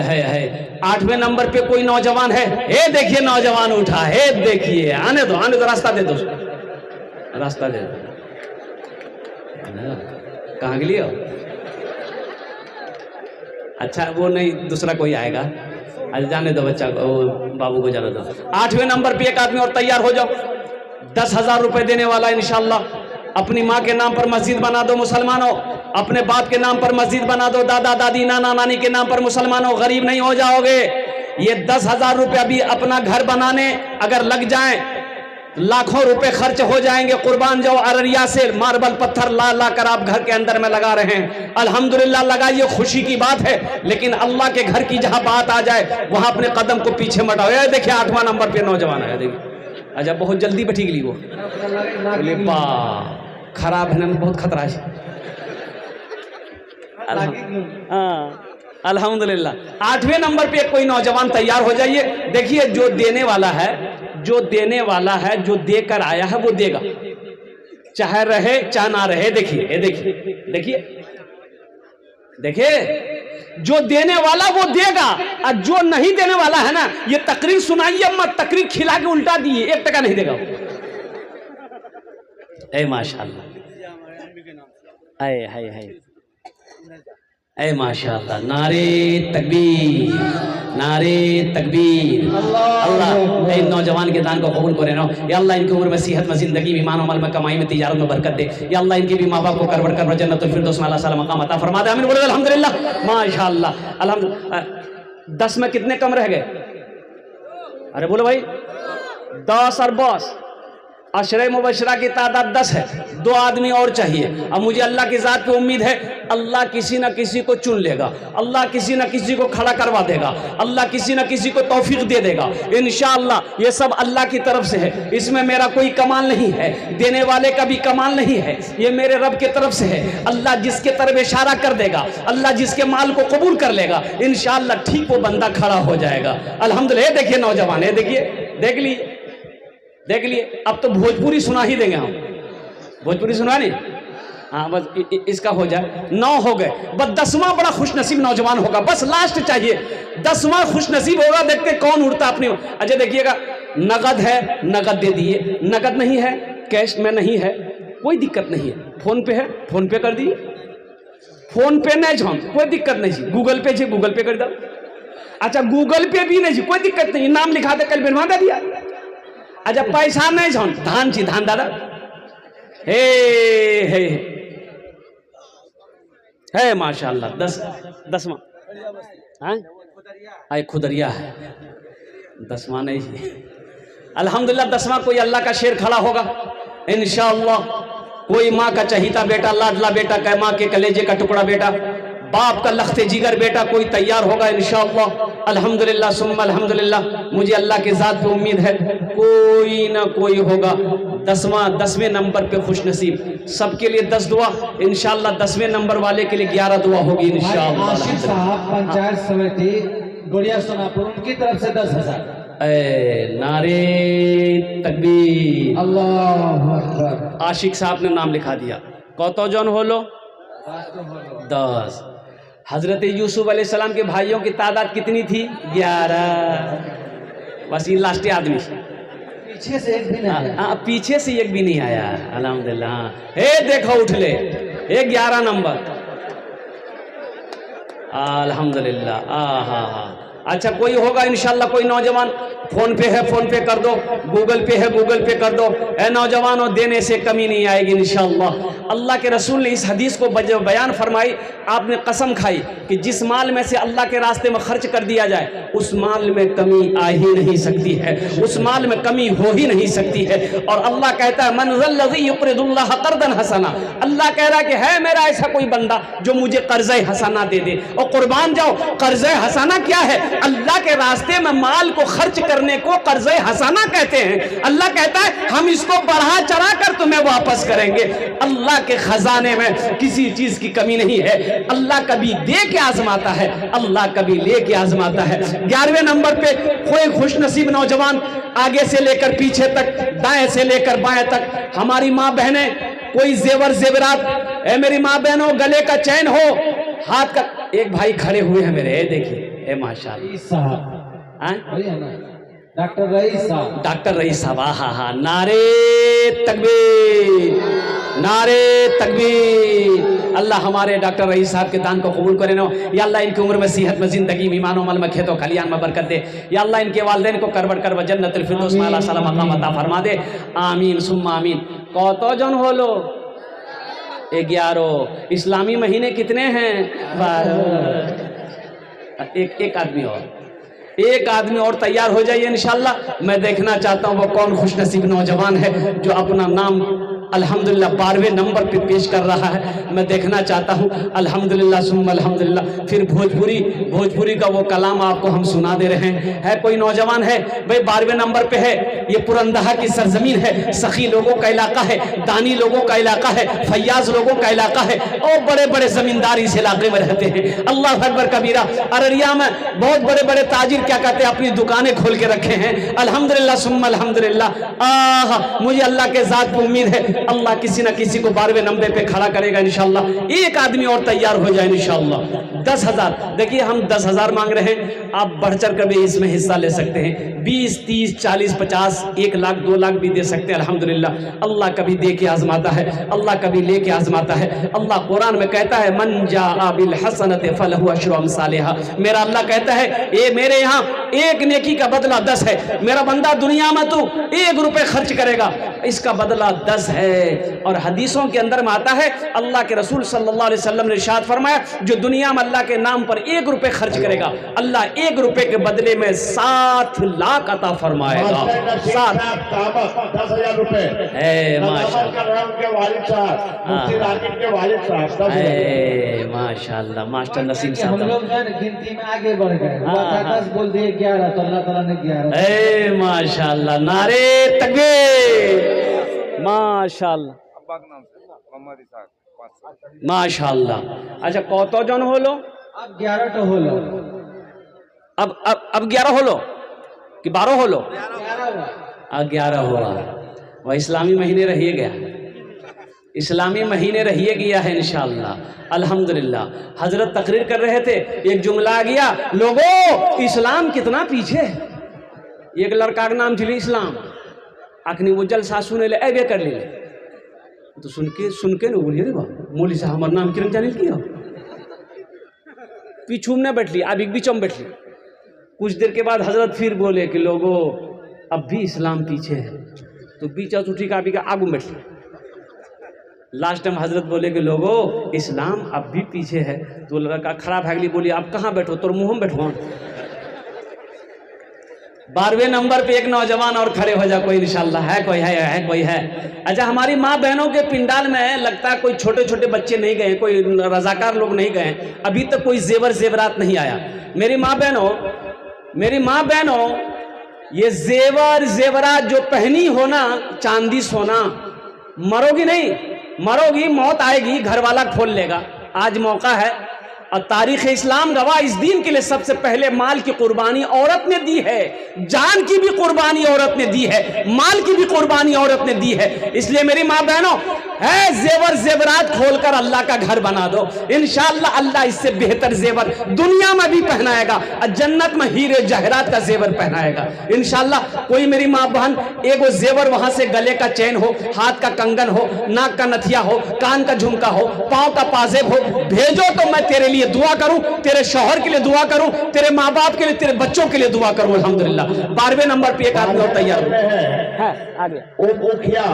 है 8वें नंबर पे कोई नौजवान है? ये देखिए नौजवान उठा है, देखिए। आने दो आने दो, रास्ता दे दो, रास्ता दे दो। कहाँ के लिए हो? अच्छा वो नहीं, दूसरा कोई आएगा। आज जाने दो बच्चा को, बाबू को जाने दो। 8वें नंबर पे एक आदमी और तैयार हो जाओ, 10,000 रुपए देने वाला इंशाअल्लाह। अपनी माँ के नाम पर मस्जिद बना दो मुसलमानों, अपने बाप के नाम पर मस्जिद बना दो, दादा दादी नाना नानी के नाम पर मुसलमानों, गरीब नहीं हो जाओगे। ये 10,000 रुपया भी अपना घर बनाने अगर लग जाएं, लाखों रुपए खर्च हो जाएंगे। कुर्बान जाओ, अररिया से मार्बल पत्थर ला ला कर आप घर के अंदर में लगा रहे हैं। अल्हम्दुलिल्लाह लगाइए, खुशी की बात है। लेकिन अल्लाह के घर की जहां बात आ जाए वहां अपने कदम को पीछे मटाओ। ये देखिए 8वां नंबर पे नौजवान है, देखिए। अच्छा बहुत जल्दी बैठी गई वो, खराब है ना, बहुत खतरा है। अल्हम्दुलिल्लाह 8वें नंबर पे कोई नौजवान तैयार हो जाइए। देखिए जो देने वाला है, जो देने वाला है, जो देकर आया है वो देगा, चाहे रहे चाहे ना रहे। देखिए ये देखिए, देखिए देखिए, जो देने वाला वो देगा, और जो नहीं देने वाला है ना, ये तकरीर सुनाइए मत, तकरीर खिला के उल्टा दिए, 1 टका नहीं देगा। ऐ माशाअल्लाह, ऐ माशाअल्लाह, नारे तकबीर, नारे तकबीर। अल्लाह इन नौजवान के दान को कबूल करे ना या अल्लाह, इनकी उम्र में सेहत में, जिंदगी में, ईमान अमल में, कमाई में, तिजारत में बरकत दे या अल्लाह। इनके भी माँ बाप को करवट कर जन्नतुल फिरदौस में अल्लाह ताला मकाम अता फरमा दे। आमीन बोलो अल्हम्दुलिल्लाह, माशाअल्लाह अल्हम्दुलिल्लाह। 10 में कितने कम रह गए? अरे बोलो भाई, 10 और 10, अशरे मुबशरा की तादाद 10 है, 2 आदमी और चाहिए। अब मुझे अल्लाह की ज़ात पे उम्मीद है, अल्लाह किसी न किसी को चुन लेगा, अल्लाह किसी न किसी को खड़ा करवा देगा, अल्लाह किसी न किसी को तौफीक दे देगा इंशाअल्लाह। ये सब अल्लाह की तरफ से है, इसमें मेरा कोई कमाल नहीं है, देने वाले का भी कमाल नहीं है, ये मेरे रब की तरफ से है। अल्लाह जिसके तरफ इशारा कर देगा, अल्लाह जिसके माल को कबूल कर लेगा इंशाअल्लाह, ठीक वो बंदा खड़ा हो जाएगा। अल्हम्दुलिल्लाह। देखिए नौजवान है, देखिए, देख लिए, देख लिए। अब तो भोजपुरी सुना ही देंगे हम, भोजपुरी सुना नहीं, हाँ बस इसका हो जाए। 9 हो गए, बस 10वां बड़ा खुशनसीब नौजवान होगा, बस लास्ट चाहिए, 10वां खुशनसीब होगा। देखते कौन उड़ता अपनी। अच्छा देखिएगा, नगद है, नगद दे दिए, नगद नहीं है, कैश में नहीं है, कोई दिक्कत नहीं है, फोन पे है, फोन पे कर दिए, फोन पे नहीं छो, कोई दिक्कत नहीं, गूगल पे जी, गूगल पे कर दो। अच्छा गूगल पे भी नहीं, कोई दिक्कत नहीं, नाम लिखा दे, कल बनवा दिया। अच्छा पैसा नहीं छो, धान छी, धान दादा हे है माशाअल्लाह। 10वां आए खुदरिया है, 10वां नहीं, अल्हम्दुलिल्लाह। 10वां कोई अल्लाह का शेर खड़ा होगा इंशाअल्लाह। कोई माँ का चहीता बेटा, लाडला बेटा, कै माँ के कलेजे का टुकड़ा बेटा, बाप का लख्ते जिगर बेटा कोई तैयार होगा इंशाअल्लाह। अल्हम्दुलिल्लाह सुम्मा अल्हम्दुलिल्लाह। मुझे अल्लाह के ज़ात पे उम्मीद है कोई ना कोई होगा 10वें नंबर पे खुश नसीब। सबके लिए 10 दुआ इंशाअल्लाह, 10वें नंबर वाले के लिए 11 दुआ होगी इंशाअल्लाह। आशिक साहब पंचायत समिति गोड़िया सोनापुर, उनकी तरफ से 10,000। नारे तकबीर, अल्लाहु अकबर। आशिक साहब ने नाम लिखा दिया। कौतो जन हो लो 10। हजरत यूसुफ अलैहिस्सलाम के भाइयों की तादाद कितनी थी? 11। बस ये लास्ट आदमी, पीछे से एक भी नहीं आया। पीछे से एक भी नहीं आया। अल्हम्दुलिल्लाह। हे देखो उठले, ये 11 नंबर। अल्हम्दुलिल्लाह। आहा। अच्छा कोई होगा इंशाल्लाह, कोई नौजवान, फोन पे है फोन पे कर दो, गूगल पे है गूगल पे कर दो। ए नौजवानों, देने से कमी नहीं आएगी इंशाल्लाह। अल्लाह के रसूल ने इस हदीस को बयान फरमाई, आपने कसम खाई कि जिस माल में से अल्लाह के रास्ते में खर्च कर दिया जाए उस माल में कमी आ ही नहीं सकती है, उस माल में कमी हो ही नहीं सकती है। और अल्लाह कहता है मन ज़ल्लज़ी युक़रिदुल्लाह क़र्ज़न हसना, अल्लाह कह रहा है कि है मेरा ऐसा कोई बंदा जो मुझे कर्ज़े हसना दे दे। और कुर्बान जाओ, कर्ज़े हसना क्या है? अल्लाह के रास्ते में माल को खर्च करने को कर्ज़े हसना कहते हैं। अल्लाह कहता है हम इसको बढ़ा चढ़ा कर तुम्हें वापस करेंगे। अल्लाह के खजाने में किसी चीज की कमी नहीं है। अल्लाह कभी दे के आजमाता है, अल्लाह कभी ले के आजमाता है। 11वें नंबर पे कोई खुशनसीब नौजवान, आगे से लेकर पीछे तक, दाएं से लेकर बाएं तक, हमारी माँ बहनें, कोई जेवर जेवरात, ए मेरी माँ बहनों, गले का चैन हो, हाथ का। एक भाई खड़े हुए हैं मेरे, देखिए, ए माशाअल्लाह, डॉक्टर रईस साहब, डॉक्टर रईस साहब। हा। नारे तकबीर, नारे तकबीर। अल्लाह हमारे डॉक्टर रईस साहब के दान को कबूल करे ना या अल्लाह। इनकी उम्र में सेहत में, जिंदगी में, ईमान अमल में, खेतों खलियान में बरकत दे या अल्लाह। इनके वालिदैन को करवट कर जन्नतुल फिरदौस में अल्लाह सलाम मकाम अता फरमा दे। आमीन सुम्मा आमीन। कौतो जन हो लो 11। इस्लामी महीने कितने हैं? 12। एक आदमी और, एक आदमी और तैयार हो जाइए इंशाल्लाह। मैं देखना चाहता हूँ वो कौन खुशनसीब नौजवान है जो अपना नाम अल्हम्दुलिल्लाह 12वें नंबर पे पेश कर रहा है। मैं देखना चाहता हूँ। अल्हम्दुलिल्लाह सुम्मा अल्हम्दुलिल्लाह। फिर भोजपुरी का वो कलाम आपको हम सुना दे रहे हैं। है कोई नौजवान है भाई 12वें नंबर पे है। ये पुरंदहा की सरजमीन है, सखी लोगों का इलाका है, दानी लोगों का इलाका है, फैयाज लोगों का इलाका है और बड़े बड़े जमींदार इस इलाके में रहते हैं। अल्लाह अकबर कबीरा। अररिया में बहुत बड़े बड़े ताजिर क्या कहते हैं अपनी दुकानें खोल के रखे हैं। अल्हम्दुलिल्लाह सुम्मा अल्हम्दुलिल्लाह। मुझे अल्लाह के ज़ात पे उम्मीद है अल्लाह किसी ना किसी को 12वें नंबर पे खड़ा करेगा इंशाल्लाह। एक आदमी और तैयार हो जाए इंशाल्लाह। 10,000, देखिए हम 10,000 मांग रहे हैं, आप बढ़ चढ़ कर भी इसमें हिस्सा ले सकते हैं। 20, 30, 40, 50, 1 लाख 2 लाख भी दे सकते हैं। अल्हम्दुलिल्लाह, अल्लाह कभी दे के आजमाता है, अल्लाह कभी ले के आजमाता है। अल्लाह कुरान में कहता है मन जाअ बिल हसनति फलहु अशरु अमसालिहा। मेरा अल्लाह कहता है ये मेरे यहाँ एक नेकी का बदला 10 है। मेरा बंदा दुनिया में तू 1 रुपए खर्च करेगा, इसका बदला 10 है। और हदीसों के अंदर में आता है अल्लाह के रसूल सल्लल्लाहु अलैहि वसल्लम ने इरशाद फरमाया जो दुनिया में अल्लाह के नाम पर 1 रुपए खर्च करेगा, अल्लाह 1 रुपए के बदले में 7 लाख अता फरमाएगा। 7 10,000 रुपए है माशाअल्लाह, उनके वालिद साहब, मुफ्ती राकिब के वालिद साहब। है माशाअल्लाह, मास्टर नसीम हम साहब, लोग जो है ना गिनती में आगे बढ़ गए। हुआ था 10 बोल दिए 11, तो अल्लाह ताला ने 11। है माशाअल्लाह, नारे तकबीर, माशाअल्लाह माशाअल्लाह। अच्छा কতজন হলো? अब 11 तो हो लो। अब 11 হলো कि 12 হলো? 11 हुआ। 11 हुआ। वह इस्लामी महीने रहिए गया, इस्लामी महीने रहिए गया है इंशाअल्लाह। अल्हम्दुलिल्लाह हजरत तकरीर कर रहे थे, एक जुमला आ गया, लोगों इस्लाम कितना पीछे है। एक लड़का का नाम चली इस्लाम, अखनी वो जलसा सुने ले ऐबे कर ले, तो सुन के न बोलिए रे बा मौली साहब हमार नाम किरण जानिल किया पीछू में बैठ ली, अब एक बीच में बैठ ली। कुछ देर के बाद हजरत फिर बोले कि लोगों अब भी इस्लाम पीछे है, तो बीच उठी का अभी का आगू बैठ ली। लास्ट टाइम हजरत बोले कि लोगों इस्लाम अब भी पीछे है, तो लड़का खड़ा भागली, बोली आप कहाँ बैठो, तोर मुँह में बैठो। 12वें नंबर पे एक नौजवान और खड़े हो जा, कोई इंशाल्लाह है, कोई है कोई है। अच्छा हमारी माँ बहनों के पिंडाल में लगता है कोई छोटे छोटे बच्चे नहीं गए, कोई रजाकार लोग नहीं गए, अभी तक कोई जेवरात नहीं आया। मेरी माँ बहनों ये जेवरात जो पहनी हो ना, चांदी सोना, मरोगी नहीं, मरोगी मौत आएगी घर वाला खोल लेगा। आज मौका है और तारीख इस्लाम गवाह, इस दीन के लिए सबसे पहले माल की कुर्बानी औरत ने दी है, जान की भी कुर्बानी औरत ने दी है, माल की भी कुर्बानी औरत ने दी है। इसलिए मेरी माँ बहनों है जेवरात खोलकर अल्लाह का घर बना दो, इंशाअल्लाह अल्लाह इससे बेहतर जेवर दुनिया में भी पहनाएगा और जन्नत में हीरे जहरात का जेवर पहनाएगा इंशाअल्लाह। कोई मेरी माँ बहन एगो जेवर वहां से गले का चैन हो, हाथ का कंगन हो, नाक का नथिया हो, कान का झुमका हो, पांव का पाजेब हो, भेजो तो मैं तेरे लिए दुआ करूं, तेरे शौहर के लिए दुआ करूं, तेरे माँ बाप के लिए, तेरे बच्चों के लिए दुआ करूं। अल्हम्दुलिल्लाह 12वें नंबर पे एक आदमी और तैयार है। आगे मुखिया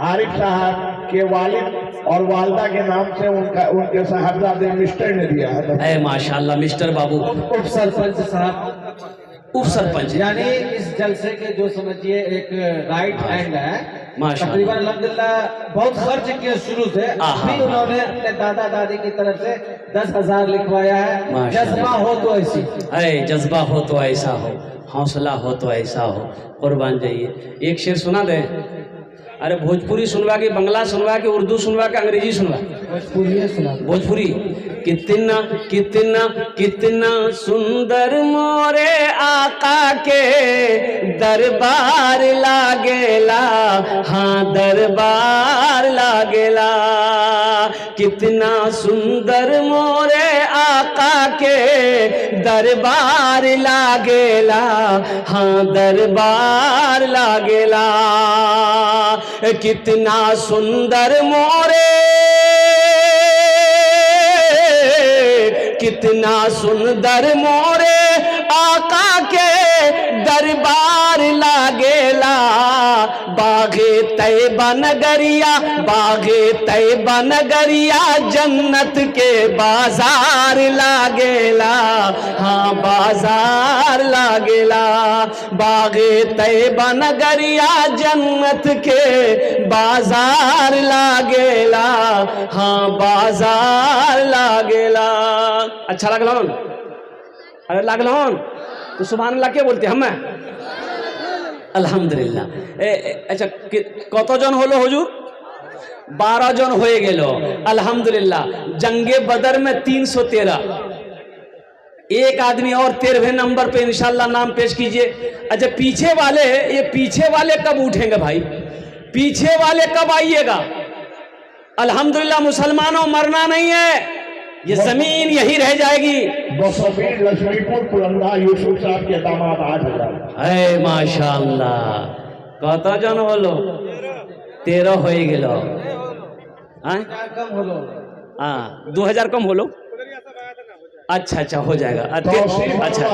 आरिफ साहब के वालिद और वालदा के नाम से उनके साहबजादे मिस्टर ने दिया है। माशाअल्लाह मिस्टर बाबू, उप सरपंच साहब, उप सरपंच, यानी इस जलसे के जो समझिए एक राइट हैंड है। माशाअल्लाह तकरीबन अल्हम्दुलिल्लाह बहुत खर्च किया शुरू से, अभी उन्होंने अपने दादा दादी की तरफ से 10,000 लिखवाया है। जज्बा हो तो ऐसी, जज्बा हो तो ऐसा हो, हौसला हो तो ऐसा हो, कुर्बान जाइए। एक शेर सुना दे, अरे भोजपुरी सुनवा के, बंगला सुनवा के, उर्दू सुनवा के, अंग्रेजी सुनवा, भोजपुरी। कितना कितना कितना सुंदर मोरे आका के दरबार लागेला, हाँ दरबार लागेला। कितना सुंदर मोरे आका के दरबार लागेला, हाँ दरबार लागेला। कितना सुंदर मोरे, कितना सुंदर मोरे आका के दरबार लागेला। बागे तैबा नगरिया, बागे तैबा नगरिया, जन्नत के बाजार लागेला, हाँ बाजार लागेला। बागे तैबा नगरिया, जन्नत के बाजार लागेला, हाँ बाजार लागेला। अच्छा लगला? अरे लागला तो सुभान अल्लाह के बोलते हम अल्हम्दुलिल्लाह। अच्छा कतজন হলো হুজুর? 12 জন হয়ে গেল अल्हम्दुलिल्लाह। जंगे बदर में 313, एक आदमी और 13वें नंबर पे इंशाल्लाह नाम पेश कीजिए। अच्छा पीछे वाले, ये पीछे वाले कब उठेंगे भाई? पीछे वाले कब आइएगा? अल्हम्दुलिल्लाह मुसलमानों, मरना नहीं है, ये जमीन यही रह जाएगी। बसबीर लक्ष्मीपुर पुरंदा यूसुफ साहब के दामाद 8,000। है माशाअल्लाह। कत जन हलो? 13 हो गेलो। हाँ कम होलो। हाँ 2000 कम होलो। अच्छा अच्छा हो जाएगा। अच्छा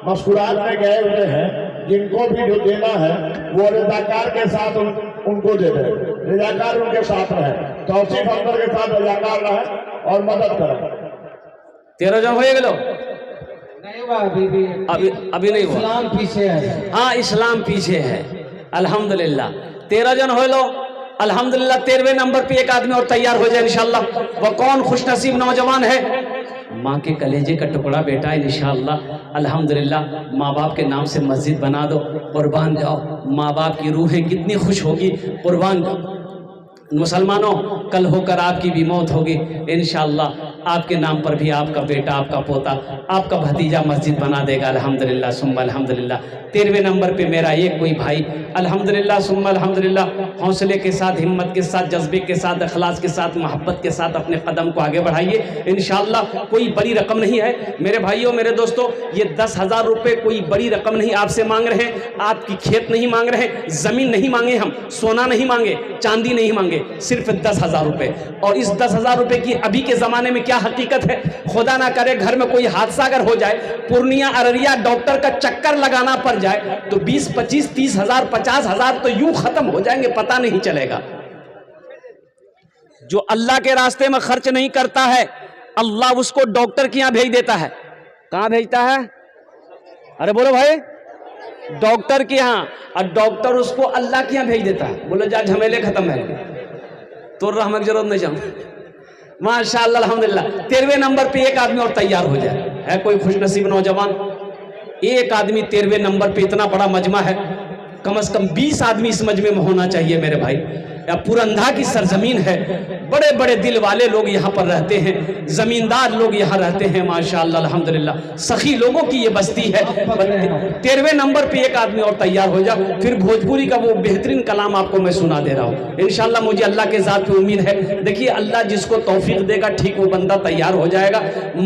मस्कुरात में गए हुए हैं, जिनको भी जो देना है वो रजाकार के साथ उनको दे दे, रजाकार उनके साथ रहे, तौसीफ अख्तर के साथ रजाकार रहे और मदद करे। 13 जन हो गेलो। नहीं हुआ अभी नहीं हुआ। इस्लाम पीछे है। हाँ इस्लाम पीछे है। अल्हम्दुलिल्लाह 13 जन हो लो। अल्हम्दुलिल्लाह 13वें नंबर पे एक आदमी और तैयार हो जाए इंशाअल्लाह। वह कौन खुशनसीब नौजवान है? माँ के कलेजे का टुकड़ा बेटा है इंशाअल्लाह। अल्हम्दुलिल्लाह माँ बाप के नाम से मस्जिद बना दो, कुर्बान जाओ। माँ बाप की रूहें कितनी खुश होगी, कुर्बान जाओ। मुसलमानों, कल होकर आपकी भी मौत होगी इंशाअल्लाह। आपके नाम पर भी आपका बेटा, आपका पोता, आपका भतीजा मस्जिद बना देगा अल्हम्दुलिल्लाह सुम्मा अल्हम्दुलिल्लाह। 13वें नंबर पे मेरा एक कोई भाई अल्हम्दुलिल्लाह सुम्मा अल्हम्दुलिल्लाह हौसले के साथ, हिम्मत के साथ, जज्बे के साथ, अखलास के साथ, मोहब्बत के साथ अपने कदम को आगे बढ़ाइए इंशाअल्लाह। कोई बड़ी रकम नहीं है मेरे भाइयों, मेरे दोस्तों। ये 10,000 रुपये कोई बड़ी रकम नहीं आपसे मांग रहे हैं, आपकी खेत नहीं मांग रहे हैं, ज़मीन नहीं मांगे, हम सोना नहीं मांगे, चांदी नहीं मांगे, सिर्फ 10,000 रुपये। और इस 10,000 रुपये की अभी के ज़माने में क्या हकीकत है, खुदा ना करे घर में कोई हादसा अगर हो जाए, पूर्णिया अररिया डॉक्टर का चक्कर लगाना पड़ जाए, तो 20, 25, 30,000, 50,000 तो यूं खत्म हो जाएंगे, पता नहीं चलेगा। जो अल्लाह के रास्ते में खर्च नहीं करता है, अल्लाह उसको डॉक्टर के यहाँ भेज देता है। कहाँ भेजता है? अरे बोलो भाई, डॉक्टर के यहाँ। और डॉक्टर उसको अल्लाह के यहाँ भेज देता है। बोलो जा झमेले खत्म है, तो रहमत की जरूरत नहीं चाहिए। माशाअल्लाह अल्हम्दुलिल्लाह 13वें नंबर पे एक आदमी और तैयार हो जाए। है कोई खुशनसीब नौजवान? एक आदमी 13वें नंबर पे, इतना बड़ा मजमा है, कम से कम 20 आदमी इस मजमे में होना चाहिए मेरे भाई। या पुरंदा की सरजमीन है, बड़े बड़े दिल वाले लोग यहाँ पर रहते हैं, जमींदार लोग यहाँ रहते हैं माशाअल्लाह अल्हम्दुलिल्लाह, सखी लोगों की ये बस्ती है। 13वें नंबर पे एक आदमी और तैयार हो जा। फिर भोजपुरी का वो बेहतरीन कलाम आपको मैं सुना दे रहा हूँ इंशाअल्लाह। मुझे अल्लाह के ज़ात पे उम्मीद है। देखिए अल्लाह जिसको तौफीक देगा, ठीक वो बंदा तैयार हो जाएगा।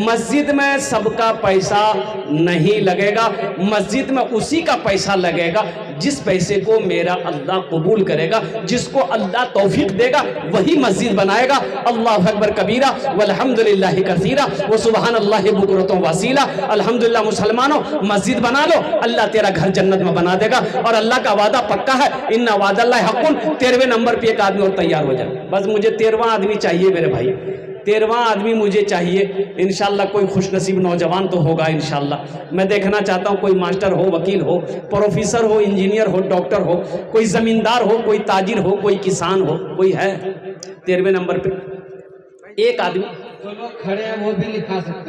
मस्जिद में सबका पैसा नहीं लगेगा, मस्जिद में उसी का पैसा लगेगा जिस पैसे को मेरा अल्लाह कबूल करेगा। जिसको अल्लाह तौफीक देगा वही मस्जिद बनाएगा। अल्लाहु अकबर कबीरा वल्हम्दुलिल्लाहि कसीरा व सुबहानल्लाहि बुकरतुम वसीला। अल्हम्दुलिल्लाह मुसलमानों, मस्जिद बना लो, अल्लाह तेरा घर जन्नत में बना देगा। और अल्लाह का वादा पक्का है, इन्ना वादल्लाहि हक़्क़ुन। 13वें नंबर पे एक आदमी और तैयार हो जाए। बस मुझे 13वां आदमी चाहिए मेरे भाई, 13वां आदमी मुझे चाहिए इंशाअल्लाह। कोई खुशनसीब नौजवान तो होगा इंशाअल्लाह। मैं देखना चाहता हूँ कोई मास्टर हो, वकील हो, प्रोफेसर हो, इंजीनियर हो, डॉक्टर हो, कोई जमींदार हो, कोई ताजिर हो, कोई किसान हो, कोई है 13वें नंबर पे एक आदमी। जो लोग खड़े हैं वो भी लिखा सकते हैं।